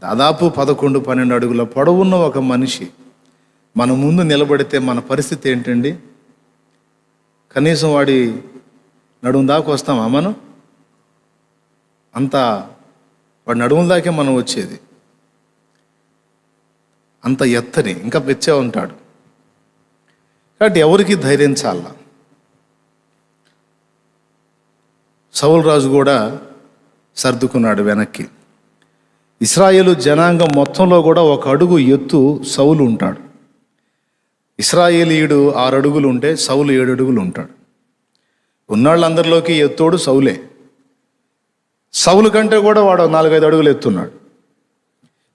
దాదాపు 11-12 అడుగుల పొడవున్న ఒక మనిషి మన ముందు నిలబడితే మన పరిస్థితి ఏంటండి? కనీసం వాడి నడుము దాకా వస్తామా మనం? వాడి నడుముల దాకే మనం వచ్చేది. అంత ఎత్తని, ఇంకా పెచ్చే ఉంటాడు. కాబట్టి ఎవరికి ధైర్యం చాలా. సౌలు రాజు కూడా సర్దుకున్నాడు వెనక్కి. ఇశ్రాయేలు జనాంగం మొత్తంలో కూడా ఒక అడుగు ఎత్తు సౌలు ఉంటాడు. ఇశ్రాయేలీయుడు 6 అడుగులు ఉంటే సౌలు 7 అడుగులు ఉంటాడు. ఉన్నాళ్ళందరిలోకి ఎత్తోడు సౌలే. సౌలు కంటే కూడా వాడు 4-5 అడుగులు ఎత్తున్నాడు.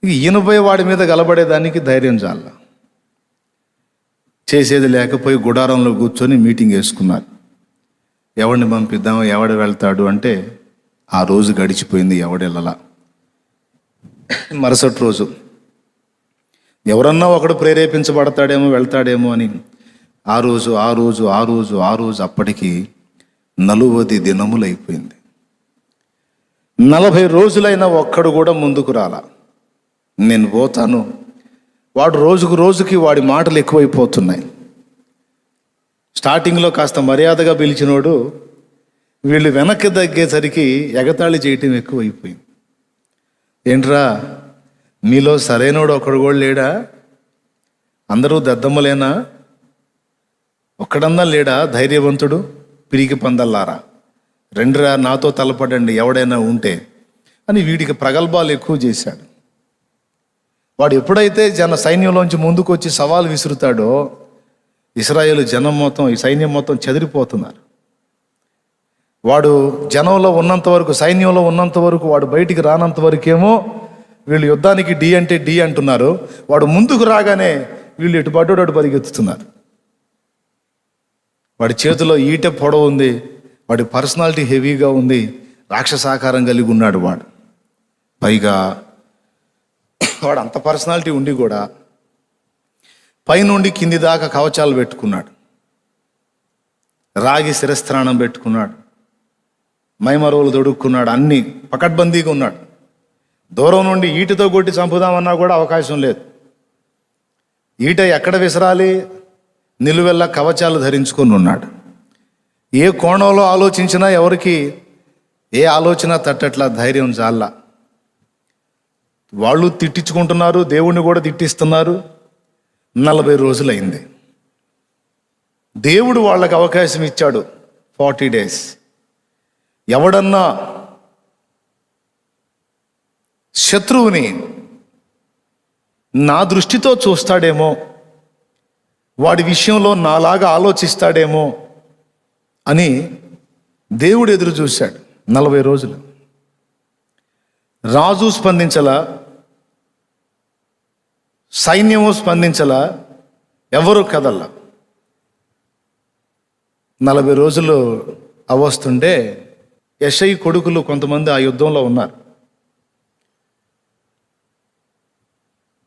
ఈయనపై వాడి మీద గలబడేదానికి ధైర్యం చాల. చేసేది లేకపోయి గుడారంలో కూర్చొని మీటింగ్ వేసుకున్నారు. ఎవడిని పంపిద్దామో, ఎవడు వెళ్తాడు అంటే ఆ రోజు గడిచిపోయింది. ఎవడెళ్ళలా. మరుసటి రోజు ఎవరన్నా ఒకడు ప్రేరేపించబడతాడేమో, వెళ్తాడేమో అని ఆ రోజు అప్పటికి 40 దినములు అయిపోయింది. 40 రోజులైనా ఒక్కడు కూడా ముందుకు రాలా. నేను పోతాను. వాడు రోజుకి వాడి మాటలు ఎక్కువైపోతున్నాయి. స్టార్టింగ్లో కాస్త మర్యాదగా పిలిచినోడు వీళ్ళు వెనక్కి తగ్గేసరికి ఎగతాళి చేయటం ఎక్కువైపోయింది. ఏంట్రా, మీలో సరైనోడు ఒకడు కూడా లేడా? అందరూ దద్దమ్మలేనా? ఒక్కడన్నా లేడా ధైర్యవంతుడు? పిరికి పందల్లారా, రెండురా నాతో తలపడండి ఎవడైనా ఉంటే అని వీడికి ప్రగల్భాలు ఎక్కువ చేశాడు. వాడు ఎప్పుడైతే సైన్యంలోంచి ముందుకు వచ్చి సవాల్ విసురుతాడో ఇశ్రాయేలు జనం మొత్తం, ఈ సైన్యం మొత్తం చెదిరిపోతున్నారు. వాడు జనంలో ఉన్నంత వరకు, సైన్యంలో ఉన్నంత వరకు, వాడు బయటికి రానంత వరకేమో వీళ్ళు యుద్ధానికి డి అంటే డి అంటున్నారు. వాడు ముందుకు రాగానే వీళ్ళు ఎటు పడ్డాడు అటు పరిగెత్తుతున్నారు. వాడి చేతిలో ఈటె పొడవు ఉంది. వాడి పర్సనాలిటీ హెవీగా ఉంది. రాక్షసాకారం కలిగి ఉన్నాడు వాడు. పైగా వాడు అంత పర్సనాలిటీ ఉండి కూడా పైనుండి కింది దాకా కవచాలు పెట్టుకున్నాడు. రాగి శిరస్త్రాణం పెట్టుకున్నాడు. మైమరువులు దొడుక్కున్నాడు. అన్నీ పకడ్బందీగా ఉన్నాడు. దూరం నుండి ఈటతో కొట్టి చంపుదామన్నా కూడా అవకాశం లేదు. ఈట ఎక్కడ విసరాలి? నిలువెల్లా కవచాలు ధరించుకొని ఉన్నాడు. ఏ కోణంలో ఆలోచించినా ఎవరికి ఏ ఆలోచన తట్టట్లా. ధైర్యం చాలా. వాళ్ళు తిట్టించుకుంటున్నారు, దేవుణ్ణి కూడా తిట్టిస్తున్నారు. 40 రోజులైంది. దేవుడు వాళ్ళకి అవకాశం ఇచ్చాడు 40 days. ఎవడన్నా శత్రువుని నా దృష్టితో చూస్తాడేమో, వాడి విషయంలో నాలాగా ఆలోచిస్తాడేమో అని దేవుడు ఎదురు చూశాడు 40 రోజులు. రాజు స్పందించలా, సైన్యము స్పందించలా, ఎవరు కదల్లా. 40 రోజులు అవస్తుంటే యెషై కొడుకులు కొంతమంది ఆ యుద్ధంలో ఉన్నారు.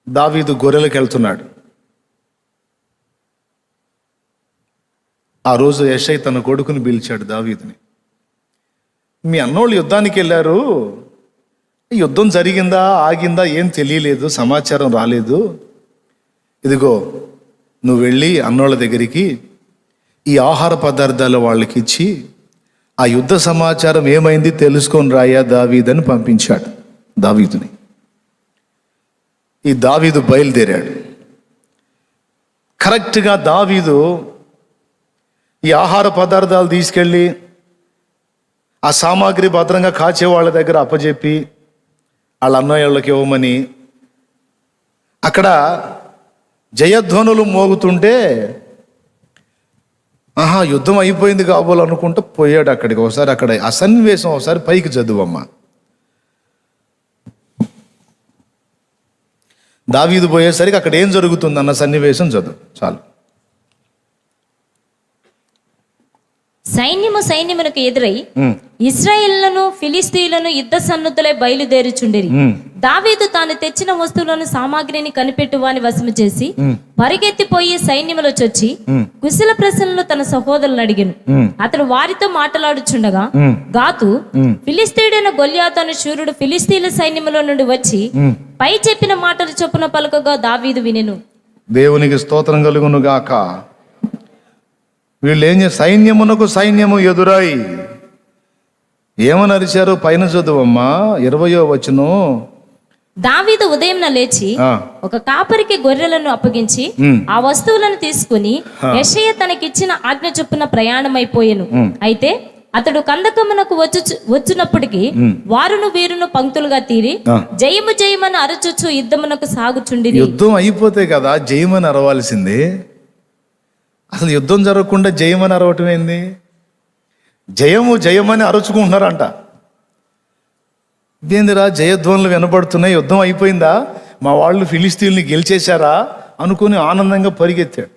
దావీదు గొర్రెలకు వెళ్తున్నాడు. ఆ రోజు యెషై తన కొడుకుని పిలిచాడు దావీదుని. మీ అన్నోళ్ళు యుద్ధానికి వెళ్ళారు, యుద్ధం జరిగిందా ఆగిందా ఏం తెలియలేదు, సమాచారం రాలేదు. ఇదిగో నువ్వు వెళ్ళి అన్నోళ్ళ దగ్గరికి ఈ ఆహార పదార్థాలు వాళ్ళకి ఇచ్చి ఆ యుద్ధ సమాచారం ఏమైంది తెలుసుకొని రాయా దావీదని పంపించాడు దావీదుని. ఈ దావీదు బయలుదేరాడు. కరెక్ట్గా దావీదు ఈ ఆహార పదార్థాలు తీసుకెళ్ళి ఆ సామాగ్రి భద్రంగా కాచే వాళ్ళ దగ్గర అప్పచెప్పి వాళ్ళ అన్నయ్యళ్ళకి ఇవ్వమని అక్కడ జయధ్వనులు మోగుతుంటే యుద్ధం అయిపోయింది కాబోలనుకుంటూ పోయాడు అక్కడికి. ఒకసారి అక్కడ ఆ సన్నివేశం ఒకసారి పైకి చదువమ్మా. దావీదు పోయేసరికి అక్కడ ఏం జరుగుతుంది అన్న సన్నివేశం చదువు చాలు. సైన్యమునకు ఎదురై ఇశ్రాయేలును ఫిలిస్తీయులను యుద్ధ సన్నుతులై బయలుదేరుచుండిరి. దావీదు తాను తెచ్చిన వస్తువులను సామాగ్రిని కనిపెట్టు వాని వశము చేసి పరిగెత్తిపోయి సైన్యములో చొచ్చి కుశల ప్రశ్నలు తన సహోదరులను అడిగాను. అతడు వారితో మాట్లాడుచుండగా గాతు ఫిలిస్తీయుడైన గొల్యాతు అను శూరుడు ఫిలిస్తీయుల సైన్యములో నుండి వచ్చి పై చెప్పిన మాటలు చొప్పున పలుకగా దావీదు వినెను. దేవునికి స్తోత్రం కలుగును గాక. వీళ్ళు ఏం చేస్తారు? సైన్యమునకు సైన్యము ఎదురై ఏమని అరిచారు? పైన చదువమ్మా 20వ వచనం. దావీదు ఉదయంన లేచి ఒక కాపరికి గొర్రెలను అప్పగించి ఆ వస్తువులను తీసుకుని యెషయా తనకిచ్చిన ఆజ్ఞ చొప్పున ప్రయాణమైపోయెను. అయితే అతడు కందకమునకు వచ్చినప్పటికీ వారును వీరును పంక్తులుగా తీరి జయము జయమని అరచుచు యుద్ధమునకు సాగుచుండిరి. యుద్ధం అయిపోతే కదా జయమని అరవాల్సింది. అసలు యుద్ధం జరగకుండా జయమని అరవటం ఏంది? జయము జయమని అరుచుకుంటున్నారంట. ఇదేందిరా జయధ్వనులు వినబడుతున్నాయి, యుద్ధం అయిపోయిందా, మా వాళ్ళు ఫిలిస్తీన్లు గెలిచేశారా అనుకుని ఆనందంగా పరిగెత్తాడు.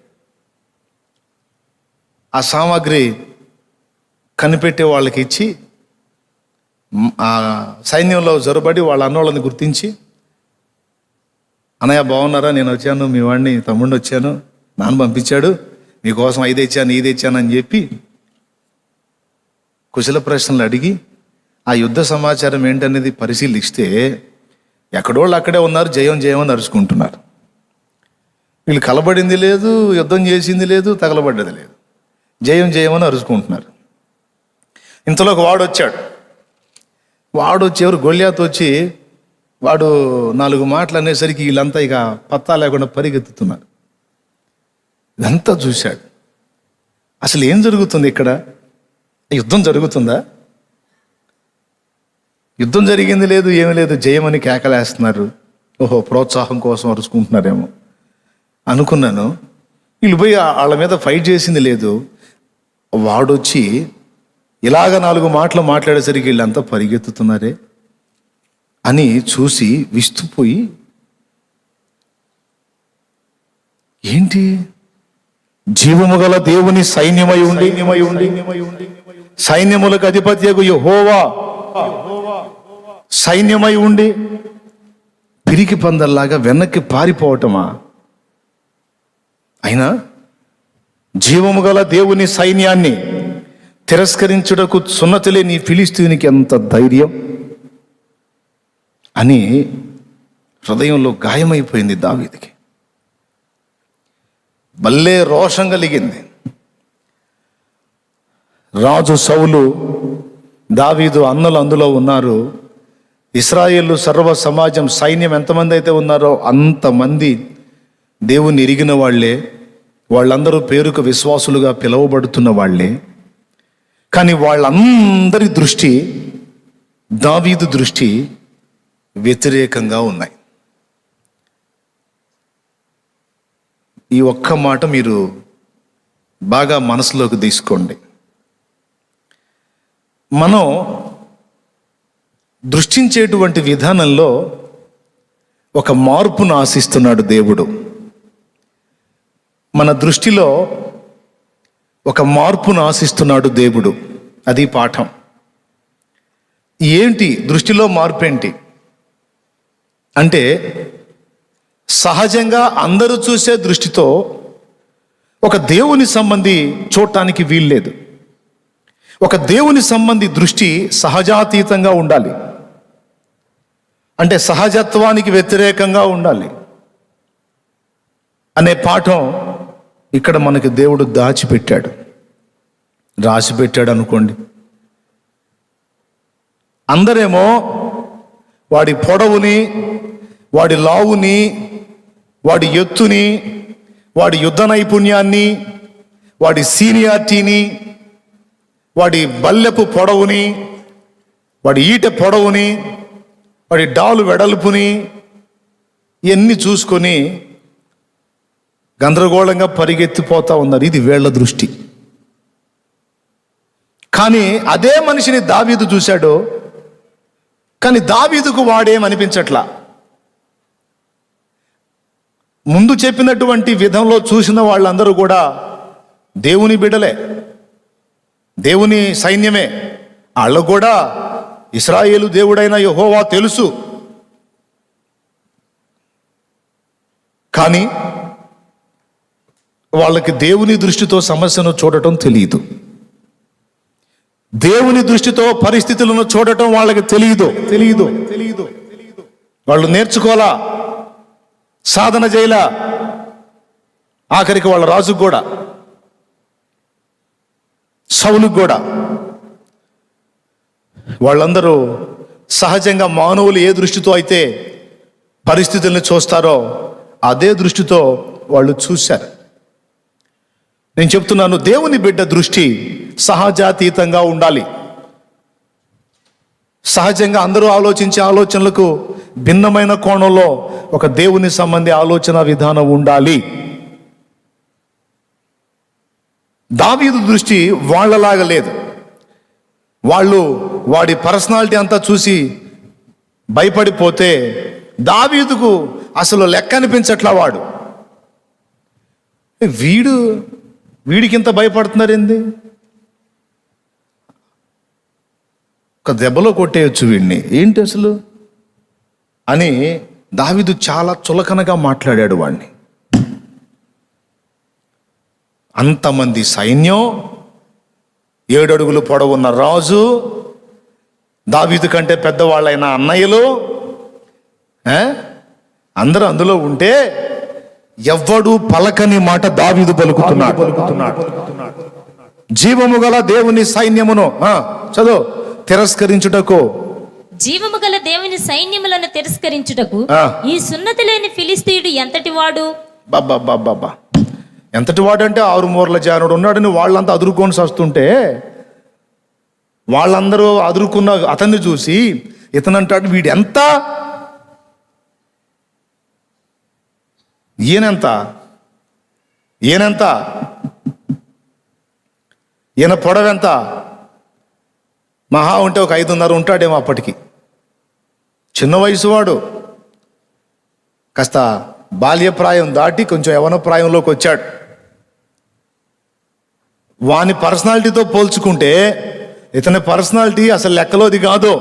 ఆ సామాగ్రి కనిపెట్టే వాళ్ళకి ఇచ్చి ఆ సైన్యంలో జొరబడి వాళ్ళ అన్నోళ్ళని గుర్తించి, అన్నయ్య బాగున్నారా, నేను వచ్చాను, మీ వాడిని తమ్ముడిని వచ్చాను, నాన్న పంపించాడు, మీకోసం ఇది తెచ్చాను అని చెప్పి కుశల ప్రశ్నలు అడిగి ఆ యుద్ధ సమాచారం ఏంటనేది పరిశీలిస్తే ఎక్కడోళ్ళు అక్కడే ఉన్నారు, జయం జయం అని అరుచుకుంటున్నారు. వీళ్ళు కలబడింది లేదు, యుద్ధం చేసింది లేదు, తగలబడ్డది లేదు, జయం జయం అని అరుచుకుంటున్నారు. ఇంతలోకి వాడు వచ్చి ఎవరు గొల్యాత్ వచ్చి వాడు 4 మాటలు అనేసరికి వీళ్ళంతా ఇక పత్తా లేకుండా పరిగెత్తుతున్నారు. ఇదంతా చూశాడు. అసలు ఏం జరుగుతుంది ఇక్కడ? యుద్ధం జరుగుతుందా? యుద్ధం జరిగింది లేదు, ఏమీ లేదు, జయమని కేకలేస్తున్నారు. ఓహో, ప్రోత్సాహం కోసం అరుచుకుంటున్నారేమో అనుకున్నాను. వీళ్ళు పోయి వాళ్ళ మీద ఫైట్ చేసింది లేదు. వాడొచ్చి ఇలాగ 4 మాటలు మాట్లాడేసరికి వీళ్ళంతా పరిగెత్తుతున్నారే అని చూసి విస్తుపోయి, ఏంటి, జీవము గల దేవుని సైన్యమై ఉండి సైన్యములకు అధిపత్యకు యెహోవా సైన్యమై ఉండి పిరికి పందల్లాగా వెనక్కి పారిపోవటమా? అయినా జీవము గల దేవుని సైన్యాన్ని తిరస్కరించుటకు సున్నతి నీ ఫిలిస్తీయునికి ఎంత ధైర్యం అని హృదయంలో గాయమైపోయింది దావీదుకి. భలే రోషం కలిగింది. రాజు సౌలు, దావీదు అన్నలు అందులో ఉన్నారు. ఇశ్రాయేలు సర్వ సమాజం సైన్యం ఎంతమంది అయితే ఉన్నారో అంతమంది దేవుని ఎరిగిన వాళ్ళే, వాళ్ళందరూ పేరుకు విశ్వాసులుగా పిలువబడుతున్న వాళ్ళే. కానీ వాళ్ళందరి దృష్టి దావీదు దృష్టి వ్యతిరేకంగా ఉన్నాయి. ఈ ఒక్క మాట మీరు బాగా మనసులోకి తీసుకోండి. మనం దృష్టించేటువంటి విధానంలో ఒక మార్పును ఆశిస్తున్నాడు దేవుడు. మన దృష్టిలో ఒక మార్పును ఆశిస్తున్నాడు దేవుడు. అది పాఠం. ఏంటి దృష్టిలో మార్పు ఏంటి అంటే, సహజంగా అందరూ చూసే దృష్టితో ఒక దేవుని సంబంధి చూడటానికి వీల్లేదు. ఒక దేవుని సంబంధి దృష్టి సహజాతీతంగా ఉండాలి, అంటే సహజత్వానికి వ్యతిరేకంగా ఉండాలి అనే పాఠం ఇక్కడ మనకి దేవుడు దాచిపెట్టాడు, రాసిపెట్టాడు అనుకోండి. అందరేమో వాడి పొడవుని, వాడి లావుని, వాడి ఎత్తుని, వాడి యుద్ధ నైపుణ్యాన్ని, వాడి సీనియారిటీని, వాడి బల్లెపు పొడవుని, వాడి ఈట పొడవుని, వాడి డాలు వెడల్పుని ఇవన్నీ చూసుకొని గందరగోళంగా పరిగెత్తిపోతా ఉన్నారు. ఇది వీళ్ళ దృష్టి. కానీ అదే మనిషిని దావీదు చూశాడు. కానీ దావీదుకు వాడేమనిపించట్లా. ముందు చెప్పినటువంటి విధంలో చూసిన వాళ్ళందరూ కూడా దేవుని బిడ్డలే, దేవుని సైన్యమే. వాళ్ళు కూడా ఇశ్రాయేలు దేవుడైన యెహోవా తెలుసు. కానీ వాళ్ళకి దేవుని దృష్టితో సమస్యను చూడటం తెలియదు. దేవుని దృష్టితో పరిస్థితులను చూడటం వాళ్ళకి తెలియదు. వాళ్ళు నేర్చుకోలా, సాధన చేయలా, ఆఖరికి వాళ్ళ రాజుకు కూడా, సౌలుకు కూడా. వాళ్ళందరూ సహజంగా మానవులు ఏ దృష్టితో అయితే పరిస్థితుల్ని చూస్తారో అదే దృష్టితో వాళ్ళు చూశారు. నేను చెప్తున్నాను, దేవుని బిడ్డ దృష్టి సహజాతీతంగా ఉండాలి. సహజంగా అందరూ ఆలోచించే ఆలోచనలకు భిన్నమైన కోణంలో ఒక దేవుని సంబంధి ఆలోచన విధానం ఉండాలి. దావీదు దృష్టి వాళ్ళలాగా లేదు. వాళ్ళు వాడి పర్సనాలిటీ అంతా చూసి భయపడిపోతే దావీదుకు అసలు లెక్క అనిపించట్లా. వీడికింత భయపడుతున్నారేంది, ఒక దెబ్బలో కొట్టేయచ్చు వీడిని, ఏంటి అసలు అని దావీదు చాలా చులకనగా మాట్లాడాడు వాడిని. అంతమంది సైన్యం, 7 అడుగులు పొడవున్న రాజు, దావీదు కంటే పెద్దవాళ్ళైన అన్నయ్యలు అందరూ అందులో ఉంటే ఎవ్వడు పలకని మాట దావీదు పలుకుతున్నాడు. జీవము గల దేవుని సైన్యమును చదువు తిరస్కరించుటకు, జీవము గల దేవుని సైన్యములను తిరస్కరించుటకు ఈ సున్నతి లేని ఫిలిస్తీయుడు ఎంతటి వాడు. బాబా ఎంతటి వాడంటే 6 మూరల జానుడు ఉన్నాడని వాళ్ళంతా అదురుకొని వస్తుంటే వాళ్ళందరూ అదురుకున్న అతన్ని చూసి ఇతనంటాడు, వీడు ఎంత, ఈయనెంత, ఈయన పొడవెంత, మహా ఉంటే ఒక 5.5 ఉంటాడేమో అప్పటికి. చిన్న వయసు వాడు, కాస్త బాల్యప్రాయం దాటి కొంచెం యవన ప్రాయంలోకి వచ్చాడు. వాని పర్సనాలిటీతో పోల్చుకుంటే ఇతని పర్సనాలిటీ అసలు లెక్కలోది కాదు.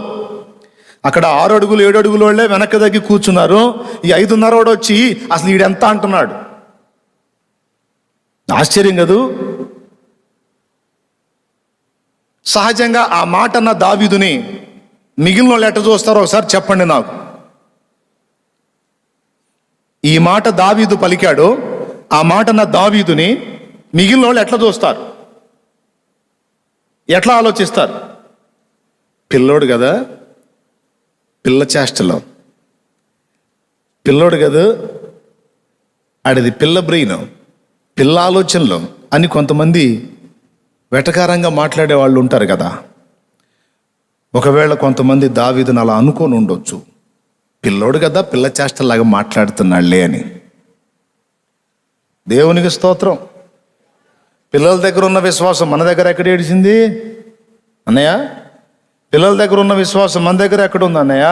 అక్కడ 6 అడుగులు 7 అడుగుల వాళ్ళే వెనక్కి దగ్గర కూర్చున్నారు. ఈ 5.5 వాడు వచ్చి అసలు ఈడెంత అంటున్నాడు. ఆశ్చర్యం కదూ. సహజంగా ఆ మాట అన్న దావీదుని మిగిలిన వాళ్ళు ఎట్ట చూస్తారో ఒకసారి చెప్పండి నాకు. ఈ మాట దావీదు పలికాడు, ఆ మాట అన్న దావీదుని మిగిలిన వాళ్ళు ఎట్లా చూస్తారు, ఎట్లా ఆలోచిస్తారు? పిల్లోడు కదా, పిల్ల చేష్టలో, పిల్లోడు కదా, ఆడిది పిల్ల బ్రెయిన్, పిల్ల ఆలోచనలో అని కొంతమంది వెటకారంగా మాట్లాడే వాళ్ళు ఉంటారు కదా. ఒకవేళ కొంతమంది దావీదుని అలా అనుకొని ఉండొచ్చు, పిల్లోడు కదా పిల్ల చేష్టలాగా మాట్లాడుతున్నాళ్లే అని. దేవునికి స్తోత్రం. పిల్లల దగ్గర ఉన్న విశ్వాసం మన దగ్గర ఎక్కడ ఏడిసింది అన్నయ్య? పిల్లల దగ్గర ఉన్న విశ్వాసం మన దగ్గర ఎక్కడుంది అన్నయ్య?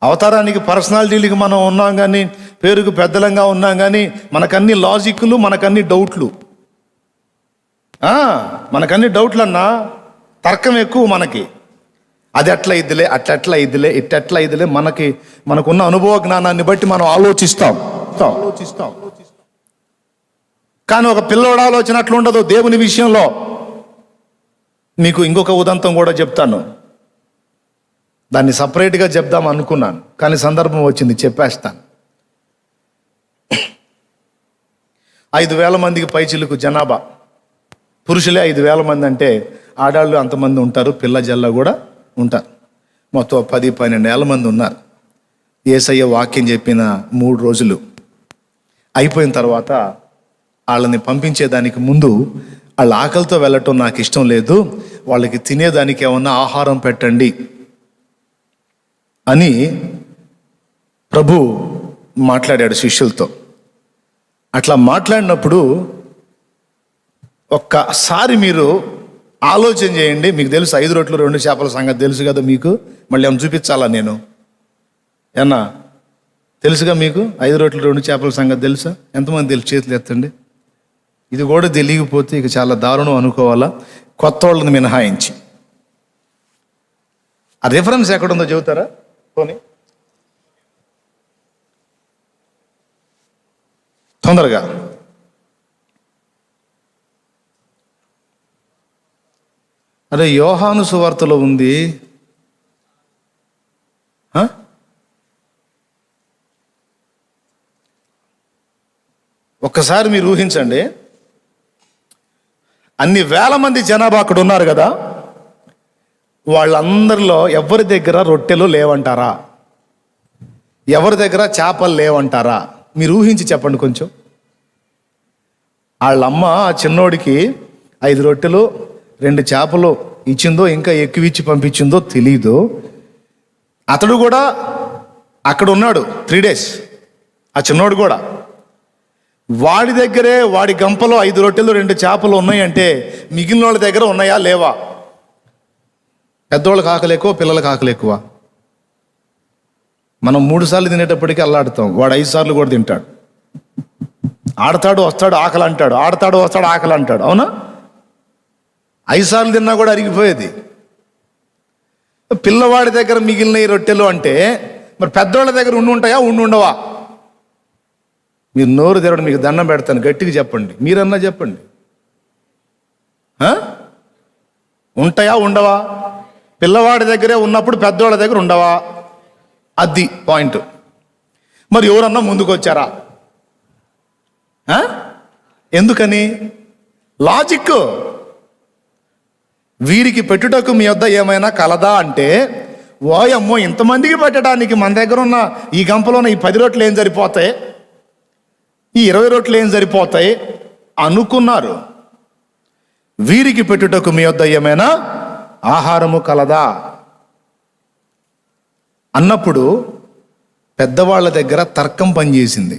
అవతారానికి పర్సనాలిటీలకి మనం ఉన్నాం కానీ, పేరుకు పెద్దలంగా ఉన్నాం కానీ, మనకన్నీ లాజిక్లు, మనకన్నీ డౌట్లు. మనకన్నీ డౌట్లు అన్నా, తర్కం ఎక్కువ మనకి. అది ఎట్లా ఇద్దిలే, అట్లెట్లా ఇద్దిలే, ఇట్టెట్లా ఇద్దిలే, మనకున్న అనుభవ జ్ఞానాన్ని బట్టి మనం ఆలోచిస్తాం. కానీ ఒక పిల్లోడు ఆలోచన అట్లా ఉండదు దేవుని విషయంలో. మీకు ఇంకొక ఉదంతం కూడా చెప్తాను, దాన్ని సపరేట్గా చెప్దాం అనుకున్నాను కానీ సందర్భం వచ్చింది, చెప్పేస్తాను. 5,000 మందికి పైచిలుకు జనాభా, పురుషులే 5,000 మంది అంటే ఆడాళ్ళు అంతమంది ఉంటారు, పిల్ల జల్ల కూడా ఉంటారు. మొత్తం 10-12 మంది ఉన్నారు. యేసయ్య వాక్యం చెప్పిన 3 రోజులు అయిపోయిన తర్వాత వాళ్ళని పంపించేదానికి ముందు, వాళ్ళ ఆకలితో వెళ్ళటం నాకు ఇష్టం లేదు, వాళ్ళకి తినేదానికి ఏమన్నా ఆహారం పెట్టండి అని ప్రభు మాట్లాడాడు శిష్యులతో. అట్లా మాట్లాడినప్పుడు ఒక్కసారి మీరు ఆలోచన చేయండి. మీకు తెలుసు 5 రొట్టెలు 2 చేపల సంగతి తెలుసు కదా మీకు, మళ్ళీ ఏమైనా చూపించాలా నేను? ఏమన్నా తెలుసుగా మీకు? 5 రొట్టెలు 2 చేపల సంగతి తెలుసా? ఎంతమంది తెలుసు? చేతులు ఎత్తండి. ఇది కూడా తెలియకపోతే ఇక చాలా దారుణం అనుకోవాలా, కొత్త వాళ్ళని మినహాయించి. ఆ రిఫరెన్స్ ఎక్కడుందో చెబుతారా పోనీ తొందరగా? అరే యోహాను సువార్తలో ఉంది. ఒక్కసారి మీరు ఊహించండి, అన్ని వేల మంది జనాభా అక్కడ ఉన్నారు కదా, వాళ్ళందరిలో ఎవరి దగ్గర రొట్టెలు లేవంటారా? ఎవరి దగ్గర చేపలు లేవంటారా? మీరు ఊహించి చెప్పండి కొంచెం. వాళ్ళమ్మ ఆ చిన్నోడికి 5 రొట్టెలు 2 చేపలు ఇచ్చిందో, ఇంకా ఎక్కువ ఇచ్చి పంపించిందో తెలీదు. అతడు కూడా అక్కడ ఉన్నాడు 3 days. ఆ చిన్నోడు కూడా వాడి దగ్గరే, వాడి గంపలో 5 రొట్టెలు 2 చేపలు ఉన్నాయంటే మిగిలిన వాళ్ళ దగ్గర ఉన్నాయా లేవా? పెద్దోళ్ళకి ఆకలి ఎక్కువ, పిల్లలకి ఆకలి ఎక్కువ. మనం 3 సార్లు తినేటప్పటికీ అల్లాడుతాం, వాడు 5 సార్లు కూడా తింటాడు. ఆడతాడు వస్తాడు ఆకలి అంటాడు, ఆడతాడు వస్తాడు ఆకలి అంటాడు. అవునా? 5 సార్లు తిన్నా కూడా అరిగిపోయేది. పిల్లవాడి దగ్గర మిగిలిన ఈ రొట్టెలు అంటే మరి పెద్దోళ్ళ దగ్గర ఉండి ఉండవా? మీరు నోరు తెరవడం, మీకు దండం పెడతాను, గట్టిగా చెప్పండి, మీరన్నా చెప్పండి. ఉంటాయా ఉండవా? పిల్లవాడి దగ్గరే ఉన్నప్పుడు పెద్దోళ్ళ దగ్గర ఉండవా? అది పాయింట్. మరి ఎవరన్నా ముందుకు వచ్చారా? ఎందుకని? లాజిక్. వీరికి పెట్టుటకు మీ వద్ద ఏమైనా కలదా అంటే, ఓయమ్మో ఇంతమందికి పెట్టడానికి మన దగ్గర ఉన్న ఈ గంపలో ఈ 10 రొట్టెలు ఏం సరిపోతాయి, ఈ 20 రొట్టెలు ఏం సరిపోతాయి అనుకున్నారు. వీరికి పెట్టుటకు మీ వద్ద ఏమైనా ఆహారము కలదా అన్నప్పుడు పెద్దవాళ్ళ దగ్గర తర్కం పనిచేసింది.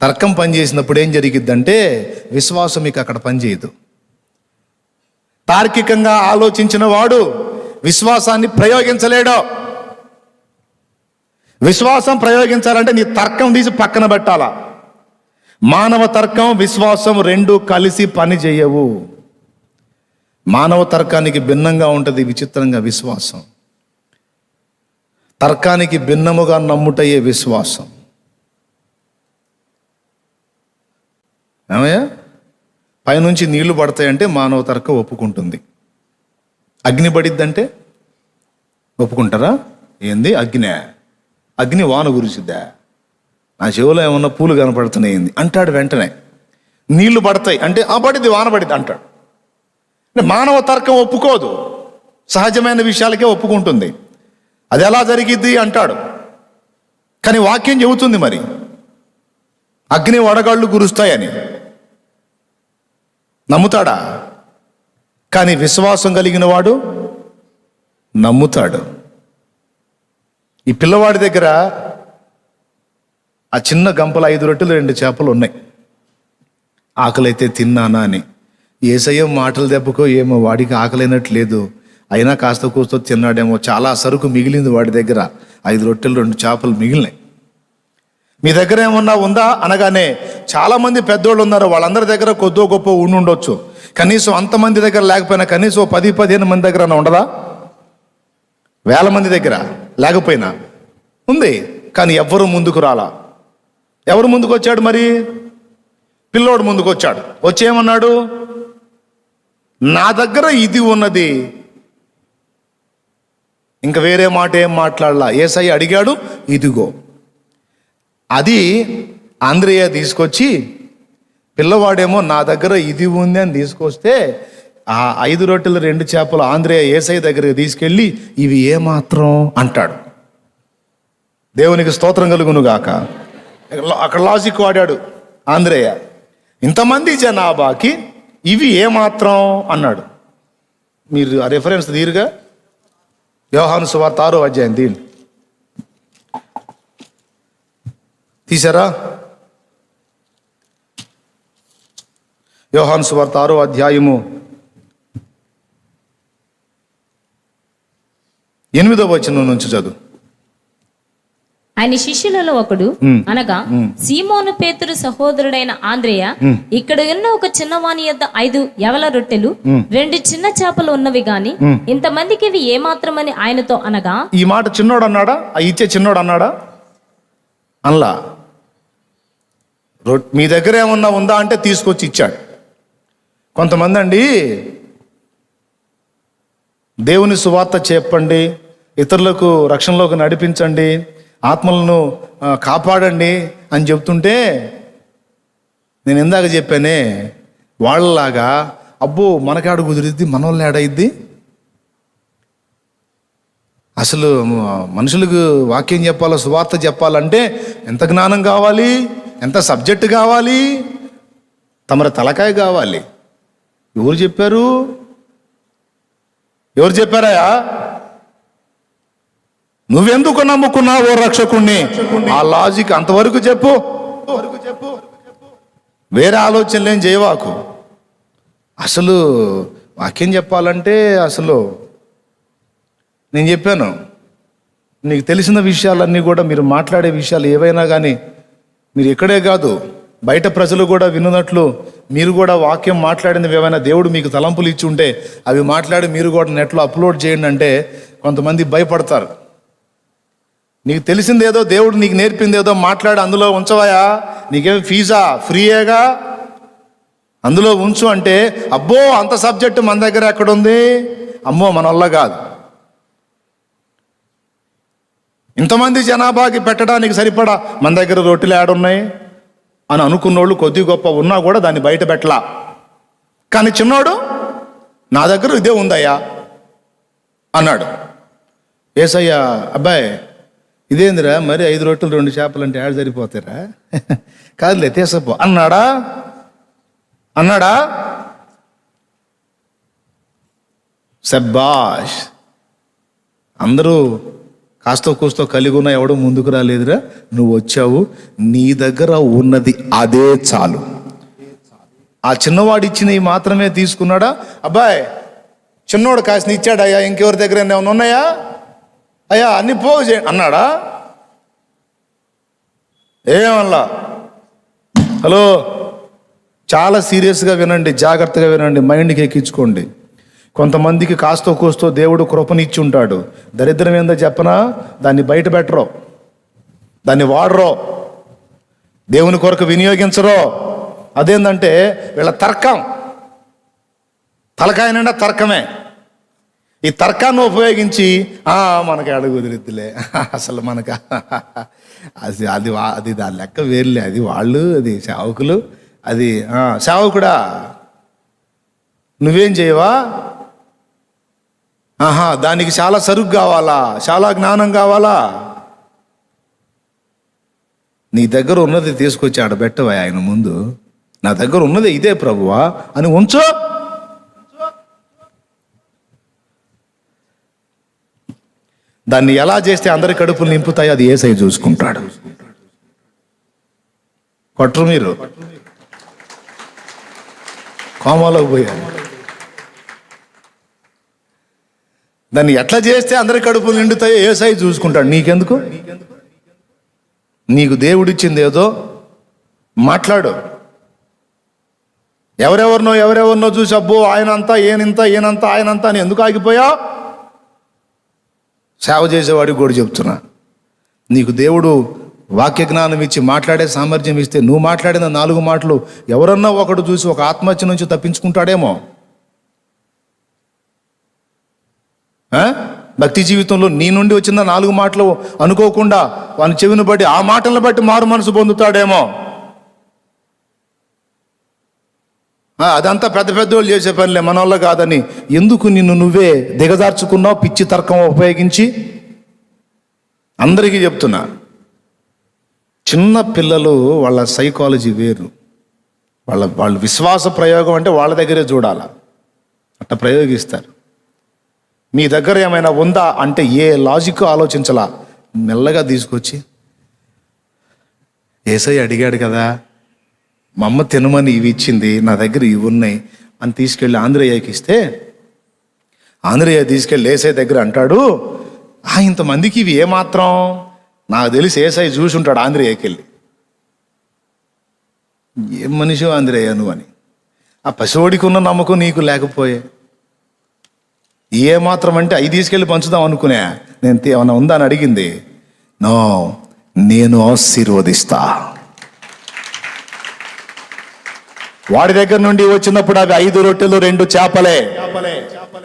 తర్కం పనిచేసినప్పుడు ఏం జరిగిద్దంటే విశ్వాసం మీకు అక్కడ పనిచేయదు. తార్కికంగా ఆలోచించిన వాడు విశ్వాసాన్ని ప్రయోగించలేడు. విశ్వాసం ప్రయోగించాలంటే నీ తర్కం తీసి పక్కన పెట్టాలా. మానవ తర్కం, విశ్వాసం 2 కలిసి పని చేయవు. మానవ తర్కానికి భిన్నంగా ఉంటుంది విచిత్రంగా విశ్వాసం. తర్కానికి భిన్నముగా నమ్ముటయే విశ్వాసం. ఏమయ్యా, పైనుంచి నీళ్లు పడతాయంటే మానవ తర్కం ఒప్పుకుంటుంది. అగ్ని పడిద్దంటే ఒప్పుకుంటారా? ఏంది అగ్ని వాన గురిసిద్దా? నా చెవులో ఏమన్నా పూలు కనపడుతున్నాయి అంటాడు వెంటనే. నీళ్లు పడతాయి అంటే పడిద్ది, వాన పడిద్ది అంటాడు. మానవ తర్కం ఒప్పుకోదు, సహజమైన విషయాలకే ఒప్పుకుంటుంది. అది ఎలా జరిగిద్ది అంటాడు. కానీ వాక్యం చెబుతుంది మరి అగ్ని వడగాళ్ళు కురుస్తాయని. నమ్ముతాడా? కానీ విశ్వాసం కలిగిన వాడు నమ్ముతాడు. ఈ పిల్లవాడి దగ్గర ఆ చిన్న గంపలు 5 రొట్టెలు 2 చేపలు ఉన్నాయి. ఆకలైతే తిన్నానా అని. యేసయ్య మాటల దెబ్బకో ఏమో వాడికి ఆకలైనట్టు లేదు, అయినా కాస్త కూస్తో తిన్నాడేమో. చాలా సరుకు మిగిలింది వాడి దగ్గర, 5 రొట్టెలు 2 చేపలు మిగిలినాయి. మీ దగ్గర ఏమన్నా ఉందా అనగానే చాలామంది పెద్దోళ్ళు ఉన్నారు, వాళ్ళందరి దగ్గర కొద్దో గొప్ప ఉండొచ్చు. కనీసం అంతమంది దగ్గర లేకపోయినా కనీసం 10-15 మంది దగ్గర ఉండదా? వేల మంది దగ్గర లేకపోయినా ఉంది. కానీ ఎవ్వరూ ముందుకు రాలా. ఎవరు ముందుకు వచ్చాడు మరి? పిల్లోడు ముందుకు వచ్చాడు. వచ్చేమన్నాడు? నా దగ్గర ఇది ఉన్నది. ఇంకా వేరే మాట ఏం మాట్లాడలా. యేసయ్య అడిగాడు, ఇదిగో. అది ఆంద్రేయ తీసుకొచ్చి, పిల్లవాడేమో నా దగ్గర ఇది ఉంది అని తీసుకొస్తే ఆ 5 రొట్టెలు 2 చేపలు ఆంద్రేయ యేసయ్య దగ్గరికి తీసుకెళ్ళి ఇవి ఏమాత్రం అంటాడు. దేవునికి స్తోత్రం కలుగును గాక. అక్కడ లాజిక్ వాడాడు ఆంద్రేయ. ఇంతమంది జనాభాకి ఇవి ఏమాత్రం అన్నాడు. మీరు ఆ రెఫరెన్స్ తీరుగా యోహాను సువార్త 6వ అధ్యాయం తీసారా? యోహాను సువార్త 6వ అధ్యాయము 8వ వచనం నుంచి చదువు. ఆయన శిష్యులలో ఒకడు అనగా సీమోను పేతురు సహోదరుడైన ఆంద్రేయ ఇక్కడ ఉన్న ఒక చిన్నవాని యొద్ద 5 యవల రొట్టెలు 2 చిన్న చేపలు ఉన్నవి గాని ఇంతమందికి ఇవి ఏమాత్రమని ఆయనతో అనగా. ఈ మాట చిన్నోడు అన్నాడా? ఇచ్చే చిన్నోడు అన్నాడా? అన్లా. మీ దగ్గర ఏమన్నా ఉందా అంటే తీసుకొచ్చి ఇచ్చాడు. కొంతమంది అండి దేవుని సువార్త చెప్పండి, ఇతరులకు రక్షణలోకి నడిపించండి, ఆత్మలను కాపాడండి అని చెప్తుంటే నేను ఇందాక చెప్పానే, వాళ్ళలాగా అబ్బో మనకాడు కుదిరిద్ది, మన వాళ్ళు ఏడయిద్ది. అసలు మనుషులకు వాక్యం చెప్పాలో, సువార్త చెప్పాలంటే ఎంత జ్ఞానం కావాలి, ఎంత సబ్జెక్ట్ కావాలి, తమరి తలకాయ కావాలి. ఎవరు చెప్పారు? ఎవరు చెప్పారాయా? నువ్వెందుకు నమ్ముకున్నావు రక్షకుణ్ణి? ఆ లాజిక్ అంతవరకు చెప్పు. వేరే ఆలోచనలు ఏం చేయవాకు. అసలు వాక్యం చెప్పాలంటే అసలు నేను చెప్పాను, నీకు తెలిసిన విషయాలన్నీ కూడా, మీరు మాట్లాడే విషయాలు ఏవైనా కానీ, మీరు ఇక్కడే కాదు బయట ప్రజలు కూడా వినున్నట్లు మీరు కూడా వాక్యం మాట్లాడినవి ఏమైనా దేవుడు మీకు తలంపులు ఇచ్చి ఉంటే అవి మాట్లాడి మీరు కూడా నెట్లో అప్లోడ్ చేయండి అంటే కొంతమంది భయపడతారు. నీకు తెలిసిందేదో, దేవుడు నీకు నేర్పిందేదో మాట్లాడి అందులో ఉంచవాయా? నీకేం ఫీజా? ఫ్రీయేగా, అందులో ఉంచు అంటే అబ్బో అంత సబ్జెక్టు మన దగ్గర ఎక్కడుంది, అమ్మో మన వల్ల కాదు. ఇంతమంది జనాభాకి పెట్టడానికి సరిపడా మన దగ్గర రొట్టెలు ఏడున్నాయి అని అనుకున్నోళ్ళు కొద్ది గొప్ప ఉన్నా కూడా దాన్ని బయట పెట్టలా. కానీ చిన్నోడు నా దగ్గర ఇదే ఉందయ్యా అన్నాడు. ఏసయ్యా అబ్బాయి ఇదేందిరా మరి 5 రొట్టెలు 2 చేపలు అంటే ఏడు సరిపోతారా? కాదులే తీసపో అన్నాడా? సబ్బాష్, అందరూ కాస్తో కూస్తో కలిగి ఉన్న ఎవడో ముందుకు రాలేదురా, నువ్వు వచ్చావు, నీ దగ్గర ఉన్నది అదే చాలు. ఆ చిన్నవాడు ఇచ్చినవి మాత్రమే తీసుకున్నాడా? అబ్బాయి చిన్నోడు కాసిన ఇచ్చాడయ్యా, ఇంకెవరి దగ్గర ఏమైనా ఉన్నాయా అయ్యా, అన్ని పోగు చే అన్నాడా? ఏమల్లా? హలో, చాలా సీరియస్గా వినండి, జాగ్రత్తగా వినండి, మైండ్కి ఎక్కించుకోండి. కొంతమందికి కాస్తో కూస్తో దేవుడు కృపనిచ్చి ఉంటాడు. దరిద్రం ఏందో చెప్పనా? దాన్ని బయట పెట్టరో, దాన్ని వాడరో, దేవుని కొరకు వినియోగించరో. అదేంటంటే వీళ్ళ తర్కం, తలకాయ నిండా తర్కమే. ఈ తర్కాన్ని ఉపయోగించి మనకి అడుగు కుదిరిద్దిలే, అసలు మనకు అది అది అది దాని లెక్క వేరులే, అది వాళ్ళు, అది సేవకులు, అది సేవకుడా నువ్వేం చేయవా? దానికి చాలా సరుకు కావాలా, చాలా జ్ఞానం కావాలా? నీ దగ్గర ఉన్నది తీసుకొచ్చి ఆడబెట్టవా ఆయన ముందు, నా దగ్గర ఉన్నది ఇదే ప్రభువా అని ఉంచు. దాన్ని ఎలా చేస్తే అందరి కడుపులు నింపుతాయి అది యేసయ్య చూసుకుంటాడు. కొట్టరు మీరు, కోమాలోకి పోయారు. దాన్ని ఎట్లా చేస్తే అందరి కడుపులు నిండుతాయో యేసయ్య చూసుకుంటాడు. నీకెందుకు? నీకు దేవుడిచ్చింది ఏదో మాట్లాడు. ఎవరెవరినో చూసి అబ్బో ఆయనంతా ఈయనంతా ఆయనంతా అని ఎందుకు ఆగిపోయా? సేవ చేసేవాడికి కూడా చెప్తున్నా, నీకు దేవుడు వాక్య జ్ఞానం ఇచ్చి మాట్లాడే సామర్థ్యం ఇస్తే నువ్వు మాట్లాడిన 4 మాటలు ఎవరన్నా ఒకడు చూసి ఒక ఆత్మహత్య నుంచి తప్పించుకుంటాడేమో. భక్తి జీవితంలో నీ నుండి వచ్చిన 4 మాటలు అనుకోకుండా వాని చెవిని బట్టి ఆ మాటలను బట్టి మారు మనసు పొందుతాడేమో. అదంతా పెద్ద పెద్దోళ్ళు చేసే పనిలే, మన వల్ల కాదని ఎందుకు నిన్ను నువ్వే దిగజార్చుకున్నావు పిచ్చి తర్కం ఉపయోగించి? అందరికీ చెప్తున్నా, చిన్న పిల్లలు వాళ్ళ సైకాలజీ వేరు, వాళ్ళ విశ్వాస ప్రయోగం అంటే వాళ్ళ దగ్గరే చూడాల, అట్లా ప్రయోగిస్తారు. మీ దగ్గర ఏమైనా ఉందా అంటే ఏ లాజిక్ ఆలోచించలా, మెల్లగా తీసుకొచ్చి యేసయ్య అడిగాడు కదా, మా అమ్మ తినమని ఇవి ఇచ్చింది, నా దగ్గర ఇవి ఉన్నాయి అని తీసుకెళ్ళి ఆంధ్రయ్యకి ఇస్తే, ఆంధ్రయ్య తీసుకెళ్ళి యేసయ్య దగ్గర అంటాడు, ఇంతమందికి ఇవి ఏమాత్రం, నాకు తెలిసి యేసయ్య చూసి ఉంటాడు ఆంధ్రయ్యకి వెళ్ళి, ఏం మనిషి ఆంధ్రయ్య నువ్వు అని. ఆ పసివాడికి ఉన్న నమ్మకం నీకు లేకపోయే, ఏమాత్రం అంటే అవి తీసుకెళ్ళి పంచుదాం అనుకునే, నేను ఏమన్నా ఉందా అని అడిగింది. నో, నేను ఆశీర్వదిస్తా. వాడి దగ్గర నుండి వచ్చినప్పుడు అవి 5 రొట్టెలు 2 చేపలే,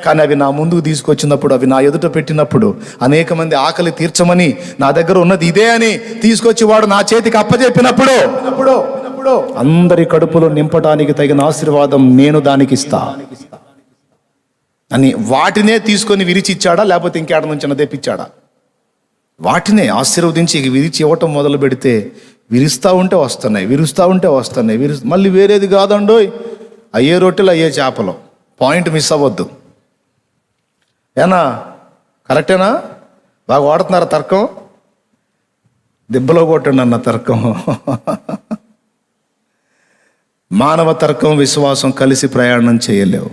కానీ అవి నా ముందుకు తీసుకొచ్చినప్పుడు, అవి నా ఎదుట పెట్టినప్పుడు, అనేక మంది ఆకలి తీర్చమని నా దగ్గర ఉన్నది ఇదే అని తీసుకొచ్చి వాడు నా చేతికి అప్పచెప్పినప్పుడు అందరి కడుపులో నింపడానికి తగిన ఆశీర్వాదం నేను దానికి ఇస్తా అని వాటినే తీసుకొని విరిచి ఇచ్చాడా, లేకపోతే ఇంకేడ నుంచి తెప్పించాడా? వాటినే ఆశీర్వదించి విరిచి ఇవ్వటం మొదలు పెడితే విరుస్తూ ఉంటే వస్తున్నాయి. మళ్ళీ వేరేది కాదండోయ్, అయ్యే రొట్టెలు అయ్యే చేపలు. పాయింట్ మిస్ అవ్వద్దు. ఏనా కరెక్టేనా? బాగా వాడుతున్నారా తర్కం? దెబ్బలో కొట్టండి అన్న తర్కం. మానవ తర్కం విశ్వాసం కలిసి ప్రయాణం చేయలేవు.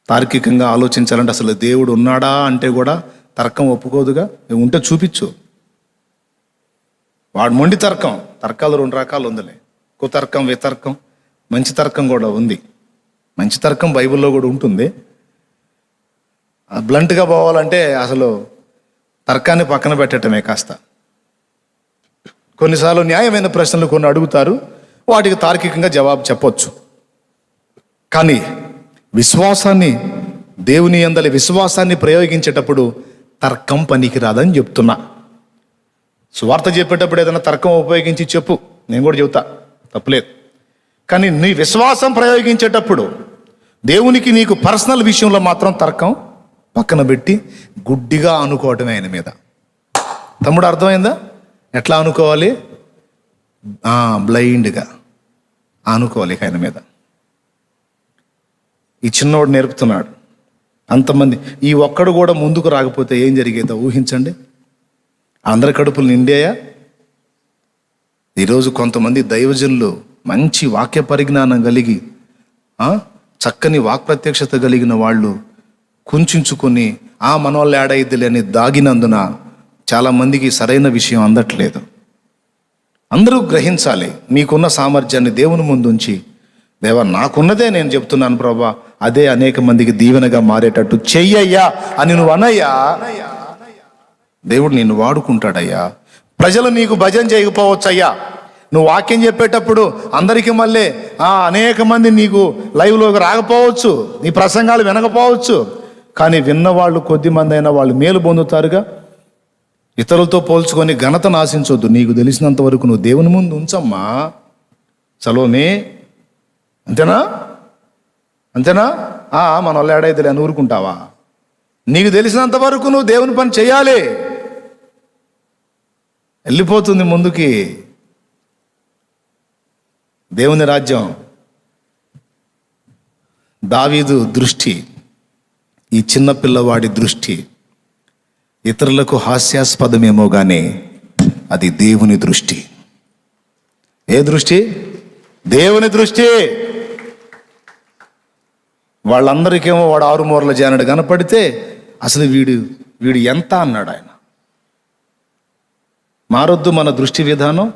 తార్కికంగా ఆలోచించాలంటే అసలు దేవుడు ఉన్నాడా అంటే కూడా తర్కం ఒప్పుకోదుగా. ఉంటే చూపించు. వాడు మొండి తర్కం. తర్కాలు 2 రకాలు ఉందిలే, కుతర్కం, వితర్కం. మంచి తర్కం కూడా ఉంది. మంచి తర్కం బైబిల్లో కూడా ఉంటుంది. బ్లంట్గా పోవాలంటే అసలు తర్కాన్ని పక్కన పెట్టడమే కాస్త. కొన్నిసార్లు న్యాయమైన ప్రశ్నలు కొన్ని అడుగుతారు, వాటికి తార్కికంగా జవాబు చెప్పొచ్చు. కానీ విశ్వాసాన్ని, దేవుని యందలి విశ్వాసాన్ని ప్రయోగించేటప్పుడు తర్కం పనికి రాదని చెప్తున్నా. సువార్త చెప్పేటప్పుడు ఏదైనా తర్కం ఉపయోగించి చెప్పు, నేను కూడా చెబుతా, తప్పులేదు. కానీ నీ విశ్వాసం ప్రయోగించేటప్పుడు దేవునికి నీకు పర్సనల్ విషయంలో మాత్రం తర్కం పక్కన పెట్టి గుడ్డిగా అనుకోవటమే ఆయన మీద. తమ్ముడు అర్థమైందా? ఎట్లా అనుకోవాలి? బ్లైండ్గా అనుకోవాలి ఆయన మీద. ఈ చిన్నోడు నేర్పుతున్నాడు. అంతమంది ఈ ఒక్కడు కూడా ముందుకు రాకపోతే ఏం జరిగేదో ఊహించండి. అందరి కడుపులు నిండాయా? ఈరోజు కొంతమంది దైవజనులు మంచి వాక్య పరిజ్ఞానం కలిగి చక్కని వాక్ప్రత్యక్షత కలిగిన వాళ్ళు కుంచుకొని మన వాళ్ళు ఏడైద్దులే అని దాగినందున చాలామందికి సరైన విషయం అందట్లేదు. అందరూ గ్రహించాలి. నీకున్న సామర్థ్యాన్ని దేవుని ముందుంచి, దేవా నాకున్నదే నేను చెప్తున్నాను ప్రభా, అదే అనేక మందికి దీవెనగా మారేటట్టు చెయ్యయ్యా అని నువ్వు అనయ్యా, దేవుడు నిన్ను వాడుకుంటాడయ్యా. ప్రజలు నీకు భజన చేయకపోవచ్చయ్యా. నువ్వు వాక్యం చెప్పేటప్పుడు అందరికీ మళ్ళీ అనేక మంది నీకు లైవ్లోకి రాకపోవచ్చు, నీ ప్రసంగాలు వినకపోవచ్చు. కానీ విన్నవాళ్ళు కొద్ది మంది అయినా వాళ్ళు మేలు పొందుతారుగా. ఇతరులతో పోల్చుకొని ఘనతను ఆశించొద్దు. నీకు తెలిసినంత వరకు నువ్వు దేవుని ముందు ఉంచమ్మా. సలోమే, అంతేనా? మన వాళ్ళు ఏడైతే అని ఊరుకుంటావా? నీకు తెలిసినంత వరకు నువ్వు దేవుని పని చేయాలి. వెళ్ళిపోతుంది ముందుకి దేవుని రాజ్యం. దావీదు దృష్టి, ఈ చిన్న పిల్లవాడి దృష్టి ఇతరులకు హాస్యాస్పదమేమో కానీ అది దేవుని దృష్టి. ఏ దృష్టి? దేవుని దృష్టి. వాళ్ళందరికేమో వాడు 6 మూరల జానడు కనపడితే అసలు వీడు ఎంత అన్నాడు ఆయన. మారొద్దు, మన దృష్టి విధానం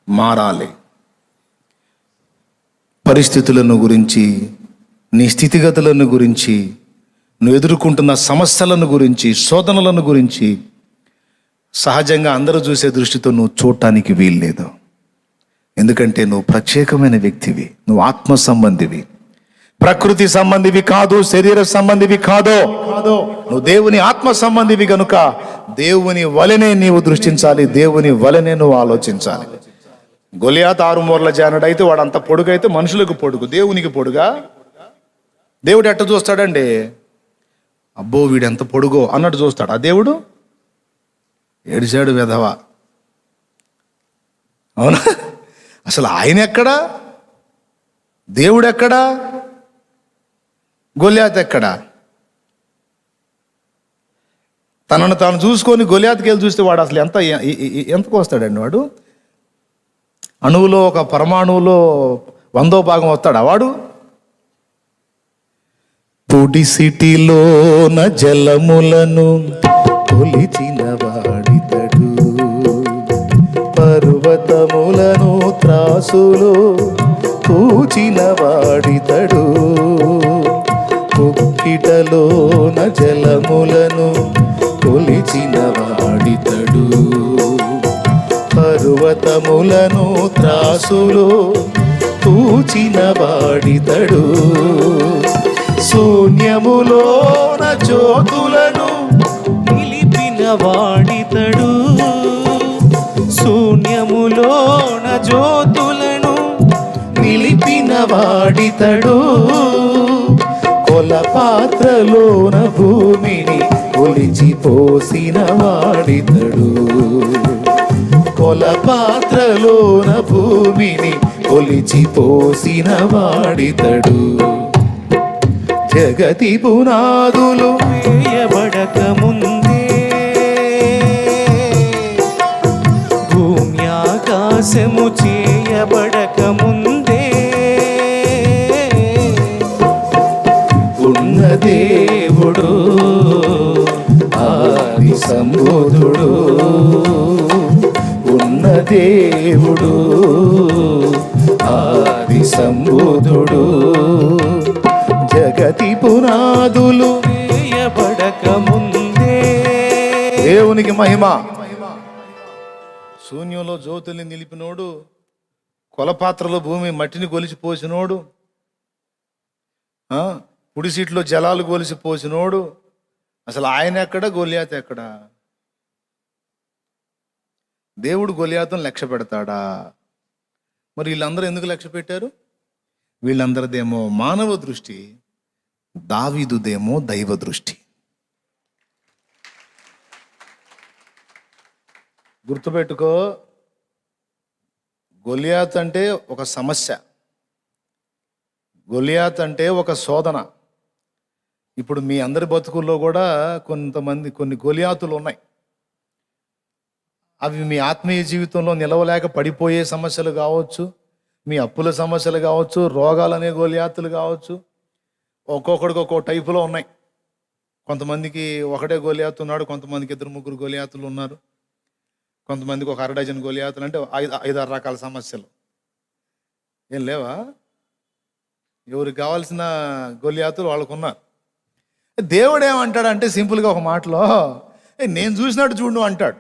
మారాలి. పరిస్థితులను గురించి, నీ స్థితిగతులను గురించి, నువ్వు ఎదుర్కొంటున్న సమస్యలను గురించి, శోధనలను గురించి సహజంగా అందరూ చూసే దృష్టితో నువ్వు చూడటానికి వీల్లేదు. ఎందుకంటే నువ్వు ప్రత్యేకమైన వ్యక్తివి, నువ్వు ఆత్మ సంబంధివి, ప్రకృతి సంబంధివి కాదు, శరీర సంబంధివి కాదు. నువ్వు దేవుని ఆత్మ సంబంధివి కనుక దేవుని వలనే నీవు దృష్టించాలి, దేవుని వలనే నువ్వు ఆలోచించాలి. గొలియాతు 6 మూరల జానడు అయితే వాడు అంత పొడుగైతే మనుషులకు పొడుగు, దేవునికి పొడుగా? దేవుడు ఎట్ట చూస్తాడండి? అబ్బో వీడు ఎంత పొడుగో అన్నట్టు చూస్తాడు. ఆ దేవుడు ఏడిచాడు వెధవా. అవునా? అసలు ఆయన ఎక్కడా? దేవుడు ఎక్కడా? గొలియాతు ఎక్కడా? తనను తాను చూసుకొని గొలియాతుకి వెళ్ళి చూస్తే వాడు అసలు ఎంతకు వస్తాడండి? వాడు అణువులో, ఒక పరమాణువులో 100వ భాగం వస్తాడా వాడు? పొడిసిటిలోన జలములను కొలిచిన వాడితడు, పర్వతములను త్రాసులో పూచిన వాడితడు, కుక్కిటలోన జలములను కొలిచిన వాడితడు, పర్వతములను త్రాసులో పూచిన వాడితడు, శూన్యములోన జ్యోతులను నిలిపిన వాడితడు, శూన్యములోన జ్యోతులను వాడితడు, కొల పాత్రలోన భూమిని కొలిచి పోసిన వాడితడు. కొల పాత్రలోన భూమిని కొలిచి పోసిన వాడితడు. జగతి పునాదులు వేయబడక ముందే భూమి ఆకాశము చేయబడక ముందే ఉన్న దేవుడు ఆది సంబోధుడు. ఉన్న దేవుడు ఆది సంబోధుడు. జగతి పునాదులు వేయబడక ముందే. దేవునికి మహిమ. శూన్యంలో జ్యోతుల్ని నిలిపినోడు, కొలపాత్రలో భూమి మట్టిని కొలిచి పోసినోడు, పుడిసీట్లో జలాలు కొలిసి పోసినోడు. అసలు ఆయన ఎక్కడ, గొలియాత్ ఎక్కడ? దేవుడు గొలియాతును లక్ష్య పెడతాడా? మరి వీళ్ళందరూ ఎందుకు లక్ష్య పెట్టారు? వీళ్ళందరిదేమో మానవ దృష్టి, దావీదుదేమో దైవ దృష్టి. గుర్తుపెట్టుకో, గొలియాత్ అంటే ఒక సమస్య, గొలియాత్ అంటే ఒక శోధన. ఇప్పుడు మీ అందరి బతుకుల్లో కూడా కొన్ని గొలియాతులు ఉన్నాయి. అవి మీ ఆత్మీయ జీవితంలో నిలవలేక పడిపోయే సమస్యలు కావచ్చు, మీ అప్పుల సమస్యలు కావచ్చు, రోగాలనే గొలియాతులు కావచ్చు. ఒక్కొక్కడికి ఒక్కో టైపులో ఉన్నాయి. కొంతమందికి ఒకటే గొలియాతు ఉన్నాడు, కొంతమందికి 2-3 గొలియాతులు ఉన్నారు, కొంతమందికి ఒక 1/2 గొలియాతులు. అంటే 5-6 రకాల సమస్యలు. ఏం లేవా? ఎవరికి కావాల్సిన గొలియాతులు వాళ్ళకు ఉన్నారు. దేవుడు ఏమంటాడంటే సింపుల్గా ఒక మాటలో, నేను చూసినట్టు చూడు అంటాడు.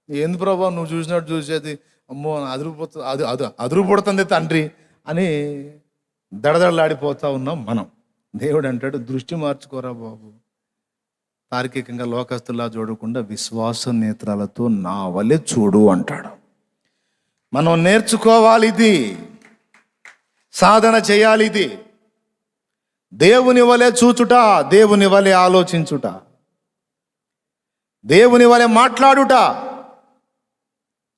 ఏంది ప్రభా నువ్వు చూసినట్టు చూసేది? అమ్మో అదురుపుడుతుంది తండ్రి అని దడదడలాడిపోతా ఉన్నాం మనం. దేవుడు అంటాడు, దృష్టి మార్చుకోరా బాబు, తార్కికంగా లోకస్తులా చూడకుండా విశ్వాస నేత్రాలతో నా వలె చూడు అంటాడు. మనం నేర్చుకోవాలి, ఇది సాధన చేయాలి. ఇది దేవుని వలె చూచుట, దేవుని వలె ఆలోచించుట, దేవుని వలె మాట్లాడుట,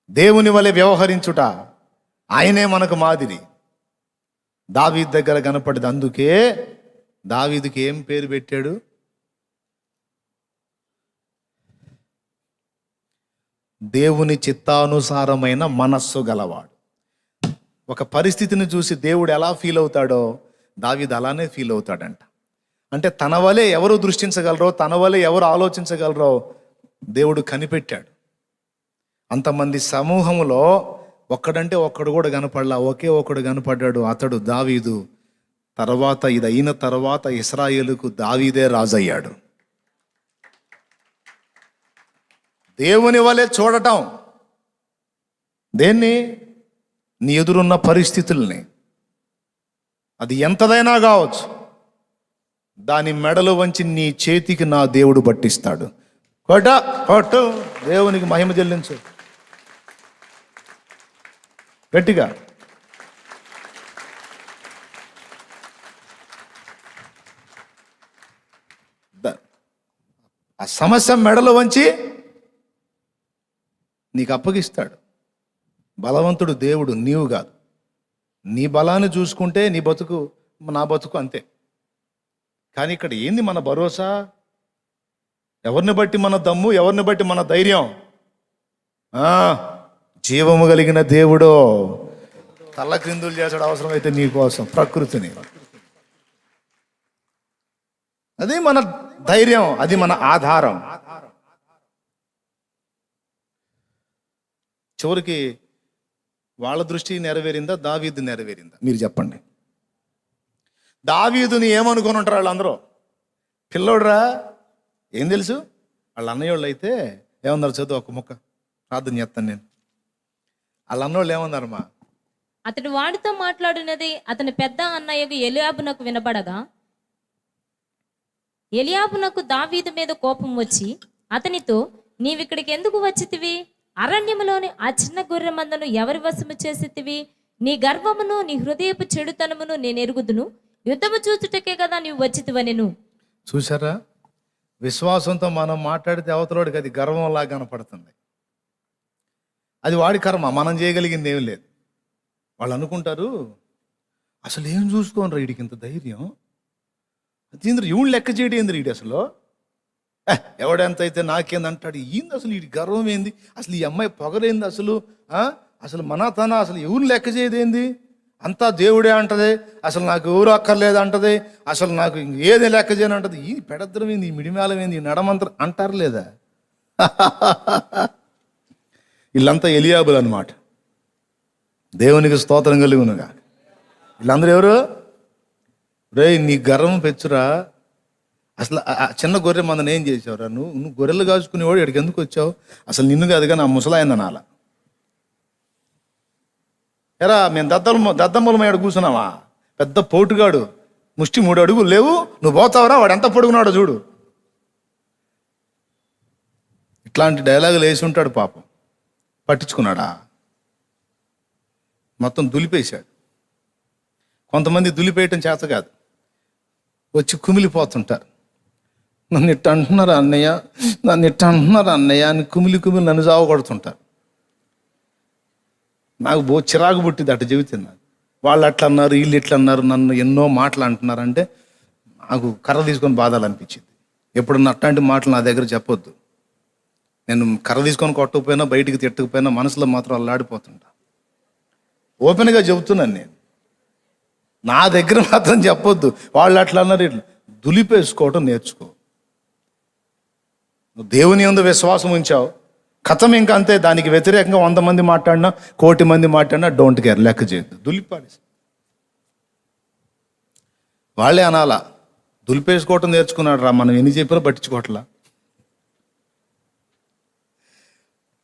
దేవుని వలె వ్యవహరించుట. ఆయనే మనకు మాదిరి. దావీదు దగ్గర కనపడింది. అందుకే దావీదుకి ఏం పేరు పెట్టాడు? దేవుని చిత్తానుసారమైన మనస్సు గలవాడు. ఒక పరిస్థితిని చూసి దేవుడు ఎలా ఫీల్ అవుతాడో దావీదు అలానే ఫీల్ అవుతాడంట. అంటే తన వలె ఎవరు దృష్టించగలరో, తన వలె ఎవరు ఆలోచించగలరో దేవుడు కనిపెట్టాడు. అంతమంది సమూహములో ఒక్కడంటే ఒక్కడు కూడా కనపడలా, ఒకే ఒకడు కనపడ్డాడు. అతడు దావీదు. తర్వాత ఇది అయిన తర్వాత ఇశ్రాయేలుకు దావీదే రాజయ్యాడు. దేవుని వలె చూడటం. దేన్ని? నీ ఎదురున్న పరిస్థితుల్ని, అది ఎంతదైనా కావచ్చు, దాని మెడలు వంచి నీ చేతికి నా దేవుడు పట్టిస్తాడు. కొట్టు, దేవునికి మహిమ చెల్లించు గట్టిగా. ఆ సమస్య మెడలు వంచి నీకు అప్పగిస్తాడు. బలవంతుడు దేవుడు, నీవు కాదు. నీ బలాన్ని చూసుకుంటే నీ బతుకు, నా బతుకు అంతే. కానీ ఇక్కడ ఏంది మన భరోసా? ఎవరిని బట్టి మన దమ్ము, ఎవరిని బట్టి మన ధైర్యం? జీవము కలిగిన దేవుడో తల్ల క్రిందులు చేసాడు అవసరమైతే నీ కోసం ప్రకృతిని. అది మన ధైర్యం, అది మన ఆధారం. చివరికి వాళ్ళ దృష్టి నెరవేరిందా, దావీదు నెరవేరిందా? మీరు చెప్పండి. దావీదుని ఏమనుకొని ఉంటారు వాళ్ళందరూ? పిల్లోడ్రా, ఏం తెలుసు? వాళ్ళ అన్నయ్యోళ్ళు అయితే ఏమన్నారు? చదువు ఒక ముక్క ప్రార్థన చేస్తాను నేను. వాళ్ళ అన్నోళ్ళు ఏమన్నారమ్మా? అతడు వాడితో మాట్లాడినది అతని పెద్ద అన్నయ్యకు ఎలియాబునకు వినబడగా, ఎలియాబునకు దావీదు మీద కోపం వచ్చి అతనితో, నీవిక్కడికి ఎందుకు వచ్చితివి? అరణ్యములోని ఆ చిన్న గొర్రె మందను ఎవరి వశము చేసితివి? నీ గర్వమును నీ హృదయపు చెడుతనమును నేను ఎరుగుదును, యుద్ధము చూచుటకే కదా నీవు వచ్చితివనెను. చూసారా, విశ్వాసంతో మనం మాట్లాడితే అవతలోడికి అది గర్వంలా కనపడుతుంది. అది వాడి కర్మ, మనం చేయగలిగింది ఏం లేదు. వాళ్ళు అనుకుంటారు, అసలు ఏం చూసుకోనరా వీడికి ఇంత ధైర్యం, అది ఈవిడ లెక్క చేయడం ఏంది వీడి అసలు, ఎవడెంత అయితే నాకేంది అంటాడు. ఏంది అసలు వీడి గర్వం ఏంది, అసలు ఈ అమ్మాయి పొగరేంది, అసలు మనతన అసలు ఎవరు లెక్క చేయదేంది, అంతా దేవుడే అంటది, అసలు నాకు ఎవరు అక్కర్లేదు అంటది, అసలు నాకు ఏది లెక్క చేయను అంటది. ఈ పెడద్దరం ఏంది, ఈ మిడిమేళం ఏంది, ఈ నడమంత్రం అంటారు లేదా? వీళ్ళంతా ఎలియాబులు అనమాట. దేవునికి స్తోత్రం కలుగునుగా. వీళ్ళందరూ ఎవరు? రే నీ గర్వం పెంచురా, అసలు ఆ చిన్న గొర్రె మందని ఏం చేసావురా, నువ్వు గొర్రెలు కాచుకునేవాడు ఇక్కడికి ఎందుకు వచ్చావు, అసలు నిన్ను కాదుగా నా ముసలాయన నాల. ఎరా మేము దద్దమ్మలమై కూర్చున్నావా, పెద్ద పోటుగాడు, ముష్టి 3 అడుగులు లేవు, నువ్వు పోతావరా, వాడు ఎంత పొడుగున్నాడో చూడు. ఇట్లాంటి డైలాగులు వేసి ఉంటాడు పాపం. పట్టించుకున్నాడా? మొత్తం దులిపేశాడు. కొంతమంది దులిపేయటం చేత కాదు, వచ్చి కుమిలిపోతుంటారు. నన్ను ఇట్ట అంటున్నారు అన్నయ్య, నన్ను ఇట్ట అంటున్నారు అన్నయ్య అని కుమిలి నన్ను కొడుతుంటారు. నాకు చిరాకు పుట్టింది అట్ట చెబుతున్నారు. వాళ్ళు అట్లా అన్నారు, వీళ్ళు ఇట్లా అన్నారు, నన్ను ఎన్నో మాటలు అంటున్నారంటే నాకు కర్ర తీసుకొని బాధాలనిపించింది. ఎప్పుడన్నా అట్లాంటి మాటలు నా దగ్గర చెప్పొద్దు. నేను కర్ర తీసుకొని కొట్టకపోయినా, బయటికి తిట్టకపోయినా మనసులో మాత్రం అల్లాడిపోతుంటా. ఓపెన్గా చెబుతున్నాను నేను, నా దగ్గర మాత్రం చెప్పొద్దు. వాళ్ళు అట్లా అన్నారు, ఇట్లా దులిపేసుకోవటం నేర్చుకో. నువ్వు దేవుని యందు విశ్వాసం ఉంచావు, కథం ఇంకా అంతే. దానికి వ్యతిరేకంగా 100 మంది మాట్లాడినా, 1,000,000 మంది మాట్లాడినా డోంట్ కేర్, లెక్క చేయొద్దు, దులిపాడేసి. వాళ్ళే అనాలా, దులిపేసుకోవటం నేర్చుకున్నాడు రా, మనం ఎన్ని చెప్పినా పట్టించుకోవట్లా.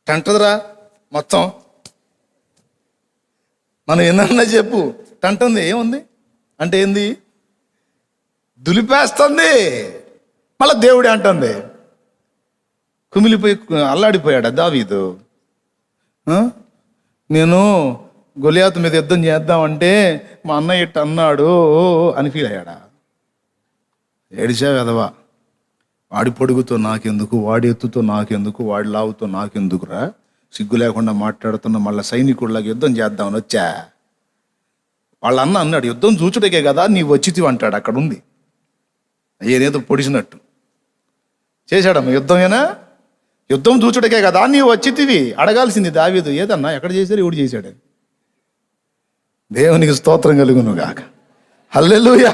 టంటదిరా మొత్తం, మనం ఎన్నన్నా చెప్పు, టంటుంది. ఏముంది అంటే ఏంది, దులిపేస్తుంది. మళ్ళీ దేవుడే అంటుంది. కుమిలిపోయి అల్లాడిపోయాడు దావీదు. నేను గొలియాతు మీద యుద్ధం చేద్దామంటే మా అన్నయ్య ఇట్ట అన్నాడు అని ఫీల్ అయ్యాడా? ఏడిచా కదవా, వాడి పొడుగుతో నాకెందుకు, వాడి ఎత్తుతో నాకెందుకు, వాడి లావుతో నాకెందుకురా, సిగ్గు లేకుండా మాట్లాడుతున్న మళ్ళీ సైనికుడిలాగా యుద్ధం చేద్దామని వచ్చా. వాళ్ళ అన్న అన్నాడు, యుద్ధం చూచుటకే కదా నీ వచ్చితివి అంటాడు. అక్కడ ఉంది ఏదేదో పొడిచినట్టు చేశాడమ్మ. యుద్ధమేనా, యుద్ధం చూచుటకే కదా నీ వచ్చితివి. అడగాల్సింది దావీదు, ఏదన్నా ఎక్కడ చేశారు, ఎవడు చేశాడు. దేవునికి స్తోత్రం కలుగును గాక. హల్లెలూయా.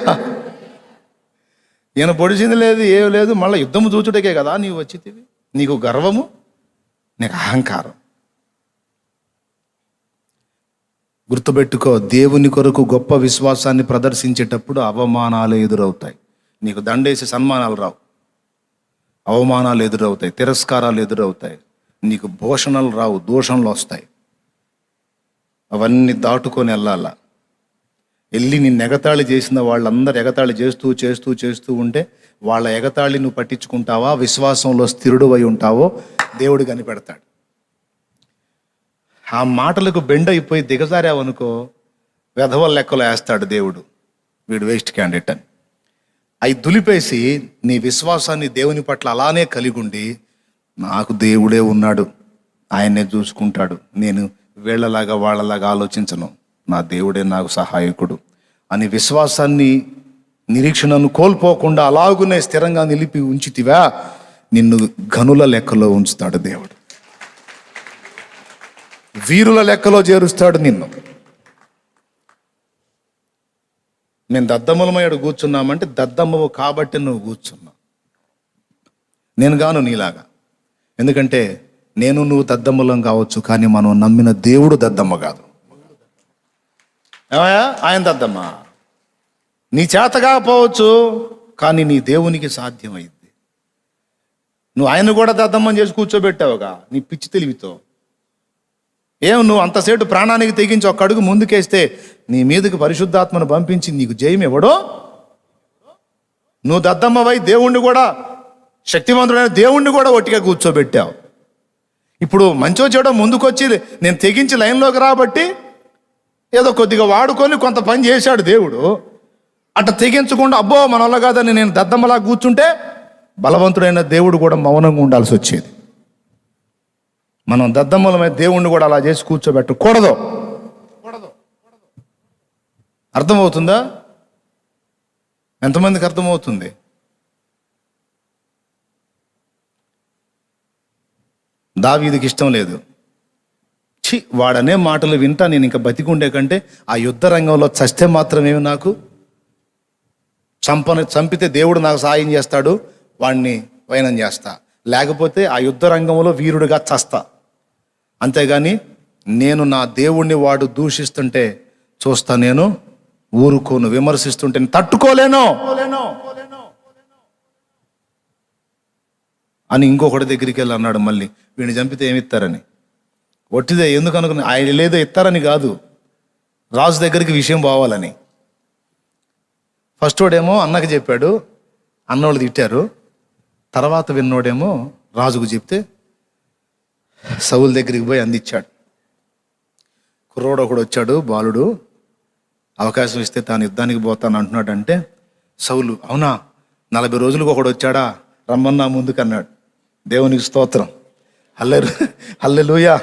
ఈయన పొడిచింది లేదు, ఏం లేదు, మళ్ళీ యుద్ధము చూచుటకే కదా నీవు వచ్చితివి. నీకు గర్వము, నీకు అహంకారం. గుర్తుపెట్టుకో, దేవుని కొరకు గొప్ప విశ్వాసాన్ని ప్రదర్శించేటప్పుడు అవమానాలు ఎదురవుతాయి. నీకు దండేసి సన్మానాలు రావు, అవమానాలు ఎదురవుతాయి, తిరస్కారాలు ఎదురవుతాయి. నీకు భూషణలు రావు, దూషణలు వస్తాయి. అవన్నీ దాటుకొని వెళ్ళాలా. వెళ్ళి నిన్ను ఎగతాళి చేసిన వాళ్ళందరూ ఎగతాళి చేస్తూ చేస్తూ చేస్తూ ఉంటే వాళ్ళ ఎగతాళి నువ్వు పట్టించుకుంటావా, విశ్వాసంలో స్థిరుడు అయి ఉంటావో దేవుడు కనిపెడతాడు. ఆ మాటలకు బెండ్ అయిపోయి దిగజారావనుకో, వెధవల లెక్కలో వేస్తాడు దేవుడు, వీడు వేస్ట్ క్యాండిడేట్ అని. అవి దులిపేసి నీ విశ్వాసాన్ని దేవుని పట్ల అలానే కలిగి ఉండి, నాకు దేవుడే ఉన్నాడు, ఆయన్నే చూసుకుంటాడు, నేను వీళ్ళలాగా వాళ్ళలాగా ఆలోచించను, నా దేవుడే నాకు సహాయకుడు అని విశ్వాసాన్ని, నిరీక్షణను కోల్పోకుండా అలాగునే స్థిరంగా నిలిపి ఉంచితివా, నిన్ను ఘనుల లెక్కలో ఉంచుతాడు దేవుడు, వీరుల లెక్కలో చేరుస్తాడు నిన్ను. నేను దద్దమ్మలమయ్యాడు కూర్చున్నామంటే దద్దమ్మవు కాబట్టి నువ్వు కూర్చున్నావు, నేను గాను నీలాగా. ఎందుకంటే నేను నువ్వు దద్దమ్మలం కావచ్చు, కానీ మనం నమ్మిన దేవుడు దద్దమ్మ కాదు. ఏమయ్యా, ఆయన దద్దమ్మ. నీ చేత కాకపోవచ్చు, కానీ నీ దేవునికి సాధ్యమైంది. నువ్వు ఆయన కూడా దద్దమ్మని చేసి కూర్చోబెట్టావుగా నీ పిచ్చి తెలివితో. నువ్వు అంతసేటు ప్రాణానికి తెగించి ఒక్క అడుగు ముందుకేస్తే నీ మీదకి పరిశుద్ధాత్మను పంపించి నీకు జయం ఇవ్వడో? నువ్వు దద్దమ్మవై దేవుణ్ణి కూడా, శక్తివంతుడైన దేవుణ్ణి కూడా ఒట్టిగా ఏదో కొద్దిగా వాడుకొని కొంత పని చేశాడు దేవుడు. అట్ట తెగించకుండా అబ్బో మన వల్ల కాదని నేను దద్దమ్మలా కూర్చుంటే బలవంతుడైన దేవుడు కూడా మౌనంగా ఉండాల్సి వచ్చేది. మనం దద్దమ్మలమే దేవుణ్ణి కూడా అలా చేసి కూర్చోబెట్టకూడదు. అర్థమవుతుందా? ఎంతమందికి అర్థమవుతుంది? దావీదుకి ఇష్టం లేదు. వాడనే మాటలు వింటా నేను ఇంకా బతికుండే కంటే ఆ యుద్ధ రంగంలో చస్తే మాత్రమేమి నాకు, చంపితే దేవుడు నాకు సాయం చేస్తాడు, వాడిని వైనం చేస్తా, లేకపోతే ఆ యుద్ధ రంగంలో వీరుడిగా చస్తా. అంతేగాని నేను నా దేవుణ్ణి వాడు దూషిస్తుంటే చూస్తా, నేను ఊరుకోను, విమర్శిస్తుంటే తట్టుకోలేను అని ఇంకొకటి దగ్గరికి వెళ్ళి అన్నాడు. మళ్ళీ వీడిని చంపితే ఏమిస్తారని. ఒట్టిదే ఎందుకు అనుకున్నా, ఆయన లేదో ఇస్తారని కాదు, రాజు దగ్గరికి విషయం పోవాలని. ఫస్ట్ వాడేమో అన్నకి చెప్పాడు, అన్నోళ్ళు తిట్టారు. తర్వాత విన్నోడేమో రాజుకు చెప్తే సౌలు దగ్గరికి పోయి అందించాడు. కుర్రోడు ఒకడు వచ్చాడు, బాలుడు, అవకాశం ఇస్తే తాను యుద్ధానికి పోతాను అంటున్నాడంటే సౌలు అవునా 40 రోజులకు ఒకడు వచ్చాడా రమ్మన్నా ముందుకు అన్నాడు. దేవునికి స్తోత్రం, హల్లెలూయా.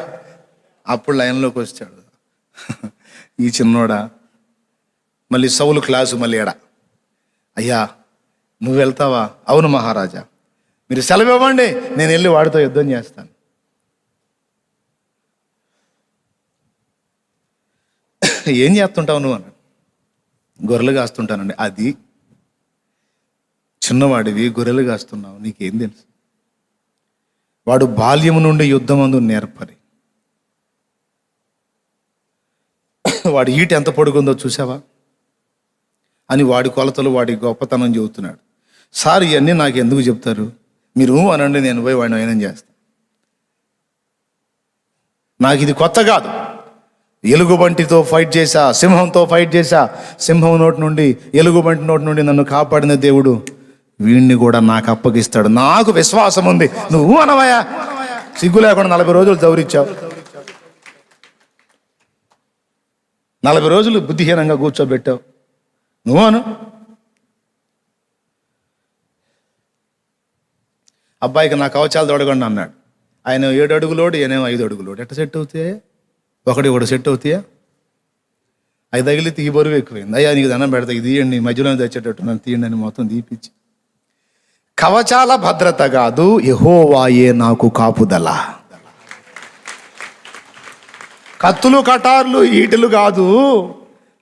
అప్పుడు లైన్లోకి వచ్చాడు ఈ చిన్నోడా. మళ్ళీ సౌలు క్లాసు మళ్ళీ ఎడా, అయ్యా నువ్వు వెళ్తావా? అవును మహారాజా, మీరు సెలవు ఇవ్వండి, నేను వెళ్ళి వాడితో యుద్ధం చేస్తాను. ఏం చేస్తుంటావు నువ్వు అన్నాడు. గొర్రెలు కాస్తుంటానండి. అది చిన్నవాడివి, గొర్రెలు కాస్తున్నావు, నీకేం తెలుసు? వాడు బాల్యము నుండి యుద్ధమందు నేర్పరి. వాడి ఈట ఎంత పొడుగుందో చూసావా అని వాడి కొలతలు, వాడి గొప్పతనం చెబుతున్నాడు. సార్ ఇవన్నీ నాకు ఎందుకు చెప్తారు? మీరు అనండి, నేను పోయి వాడిని వైనం చేస్తాను. నాకు ఇది కొత్త కాదు. ఎలుగుబంటితో ఫైట్ చేశా, సింహంతో ఫైట్ చేశా, సింహం నోటి నుండి, ఎలుగుబంటి నోటి నుండి నన్ను కాపాడిన దేవుడు వీణ్ణి కూడా నాకు అప్పగిస్తాడు. నాకు విశ్వాసం ఉంది. నువ్వు అనవయా, సిగ్గు లేకుండా 40 రోజులు దౌరిచ్చావు, 40 రోజులు బుద్ధిహీనంగా కూర్చోబెట్టావు, నువ్వు అను. అబ్బాయికి నా కవచాలు తొడగండి అన్నాడు. ఆయన 7 అడుగులోడు, ఈయనేమో 5 అడుగులోడు. ఎట్ట సెట్ అవుతాయా? ఒకటి సెట్ అవుతాయా? 5 తగిలితే ఈ బరువు ఎక్కువైంది. అయ్యా నీకు దండం పెడతా, ఇది తీయండి, మధ్యలో తెచ్చేటట్టు నన్ను తీయండి అని మొత్తం తీపిచ్చి. కవచాల భద్రత కాదు, యెహోవాయే నాకు కాపుదల. కత్తులు కటార్లు ఈటలు కాదు,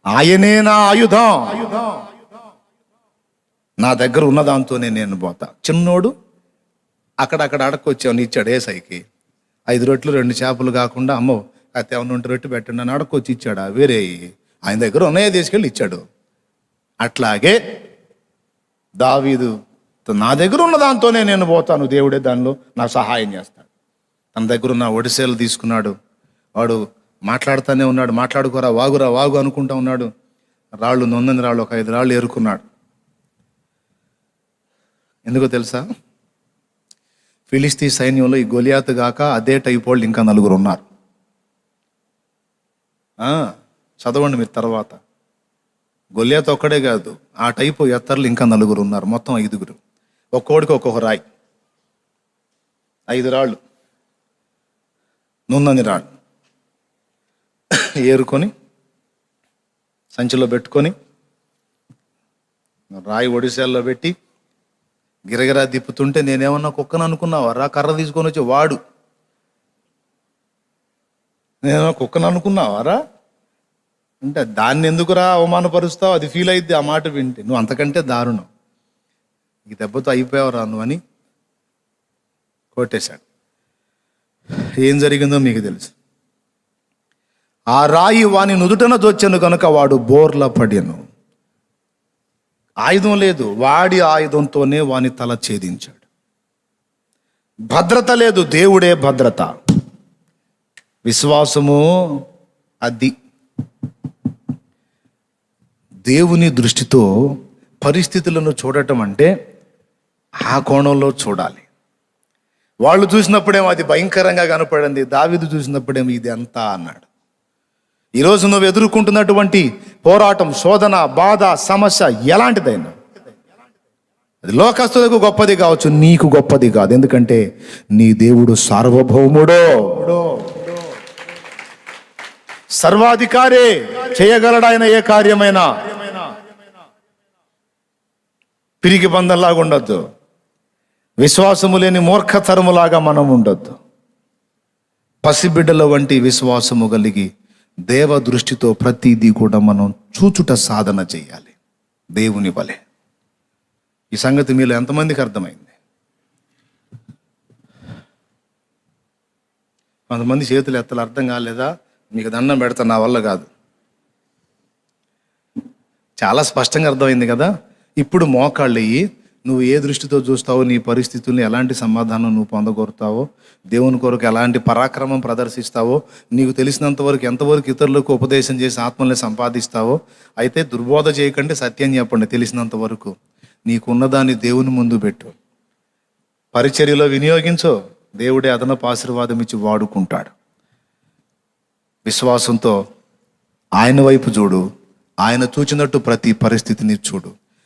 ఆయనే నా ఆయుధం. నా దగ్గర ఉన్న దాంతోనే నేను పోతా. చిన్నోడు అక్కడక్కడ అడక్కొచ్చావు, ఇచ్చాడు ఏసైకి 5 రొట్లు 2 చేపలు కాకుండా, అమ్మో అయితే ఏమన్నా ఉంటే రొట్టె పెట్టండి అని అడక్కొచ్చి ఇచ్చాడా? వేరే ఆయన దగ్గర ఉన్నాయే తీసుకెళ్ళి ఇచ్చాడు. అట్లాగే దావీదు నా దగ్గర ఉన్న దాంతోనే నేను పోతాను, దేవుడే దానిలో నాకు సహాయం చేస్తాడు. తన దగ్గర ఉన్న ఒడిసేలు తీసుకున్నాడు. వాడు మాట్లాడుతూనే ఉన్నాడు, మాట్లాడుకోరా వాగురా వాగు అనుకుంటా ఉన్నాడు. రాళ్ళు నొందని రాళ్ళు ఒక 5 రాళ్ళు ఏరుకున్నాడు. ఎందుకో తెలుసా? ఫిలిస్తీ సైన్యంలో ఈ గొలియాతు గాక అదే టైప్ వాళ్ళు ఇంకా 4 ఉన్నారు. చదవండి మీరు తర్వాత. గొలియాతు ఒక్కడే కాదు, ఆ టైపు ఎత్తర్లు ఇంకా 4 ఉన్నారు. మొత్తం 5. ఒక్కోడికి ఒక్కొక్క రాయి, 5 రాళ్ళు, నున్నని రాళ్ళు ఏరుకొని సంచిలో పెట్టుకొని రాయి ఒడిశాల్లో పెట్టి గిరగిరా తిప్పుతుంటే నేనేమన్నా కుక్కను అనుకున్నావారా? కర్ర తీసుకొని వచ్చి వాడు, నేనేమన్నా కుక్కను అనుకున్నావారా అంటే, దాన్ని ఎందుకురా అవమానపరుస్తావు? అది ఫీల్ అయిద్ది ఆ మాట వింటే. నువ్వు అంతకంటే దారుణం, ఈ దెబ్బతో అయిపోయావురా నువ్వు అని కొట్టేశాడు. ఏం జరిగిందో మీకు తెలుసు. ఆ రాయి వాని నుదుటన దొచ్చెను కనుక వాడు బోర్ల పడెను. ఆయుధం లేదు, వాడి ఆయుధంతోనే వాని తల ఛేదించాడు. భద్రత లేదు, దేవుడే భద్రత. విశ్వాసము అది. దేవుని దృష్టితో పరిస్థితులను చూడటం అంటే ఆ కోణంలో చూడాలి. వాళ్ళు చూసినప్పుడేమో అది భయంకరంగా కనపడింది, దావీదు చూసినప్పుడేమో ఇది అంతా అన్నాడు. ఈరోజు నువ్వు ఎదుర్కొంటున్నటువంటి పోరాటం, శోధన, బాధ, సమస్య ఎలాంటిదైనా అది లోకస్తులకు గొప్పది కావచ్చు, నీకు గొప్పది కాదు. ఎందుకంటే నీ దేవుడు సార్వభౌముడో, సర్వాధికారే, చేయగలడాయన ఏ కార్యమైనా. పిరికి పందల్లాగా ఉండొద్దు, విశ్వాసము లేని మూర్ఖతరములాగా మనం ఉండొద్దు. పసిబిడ్డల వంటి విశ్వాసము కలిగి దేవ దృష్టితో ప్రతిదీ కూడా మనం చూచుట సాధన చేయాలి దేవుని వలె. ఈ సంగతి మీలో ఎంతమందికి అర్థమైంది? కొంతమంది చేతులు ఎత్తలు అర్థం కాలేదా? మీకు దండం పెడతా, నా వల్ల కాదు. చాలా స్పష్టంగా అర్థమైంది కదా. ఇప్పుడు మోకాళ్ళు అయ్యి నువ్వు ఏ దృష్టితో చూస్తావో, నీ పరిస్థితుల్ని ఎలాంటి సమాధానం నువ్వు పొందగొరుతావో, దేవుని కొరకు ఎలాంటి పరాక్రమం ప్రదర్శిస్తావో, నీకు తెలిసినంత వరకు ఎంతవరకు ఇతరులకు ఉపదేశం చేసి ఆత్మల్ని సంపాదిస్తావో. అయితే దుర్బోధ చేయకండి, సత్యం చెప్పండి. తెలిసినంత వరకు నీకున్నదాన్ని దేవుని ముందు పెట్టు, పరిచర్యలో వినియోగించు. దేవుడే అదనపు ఆశీర్వాదం ఇచ్చి వాడుకుంటాడు. విశ్వాసంతో ఆయన వైపు చూడు, ఆయన చూచినట్టు ప్రతి పరిస్థితిని చూడు.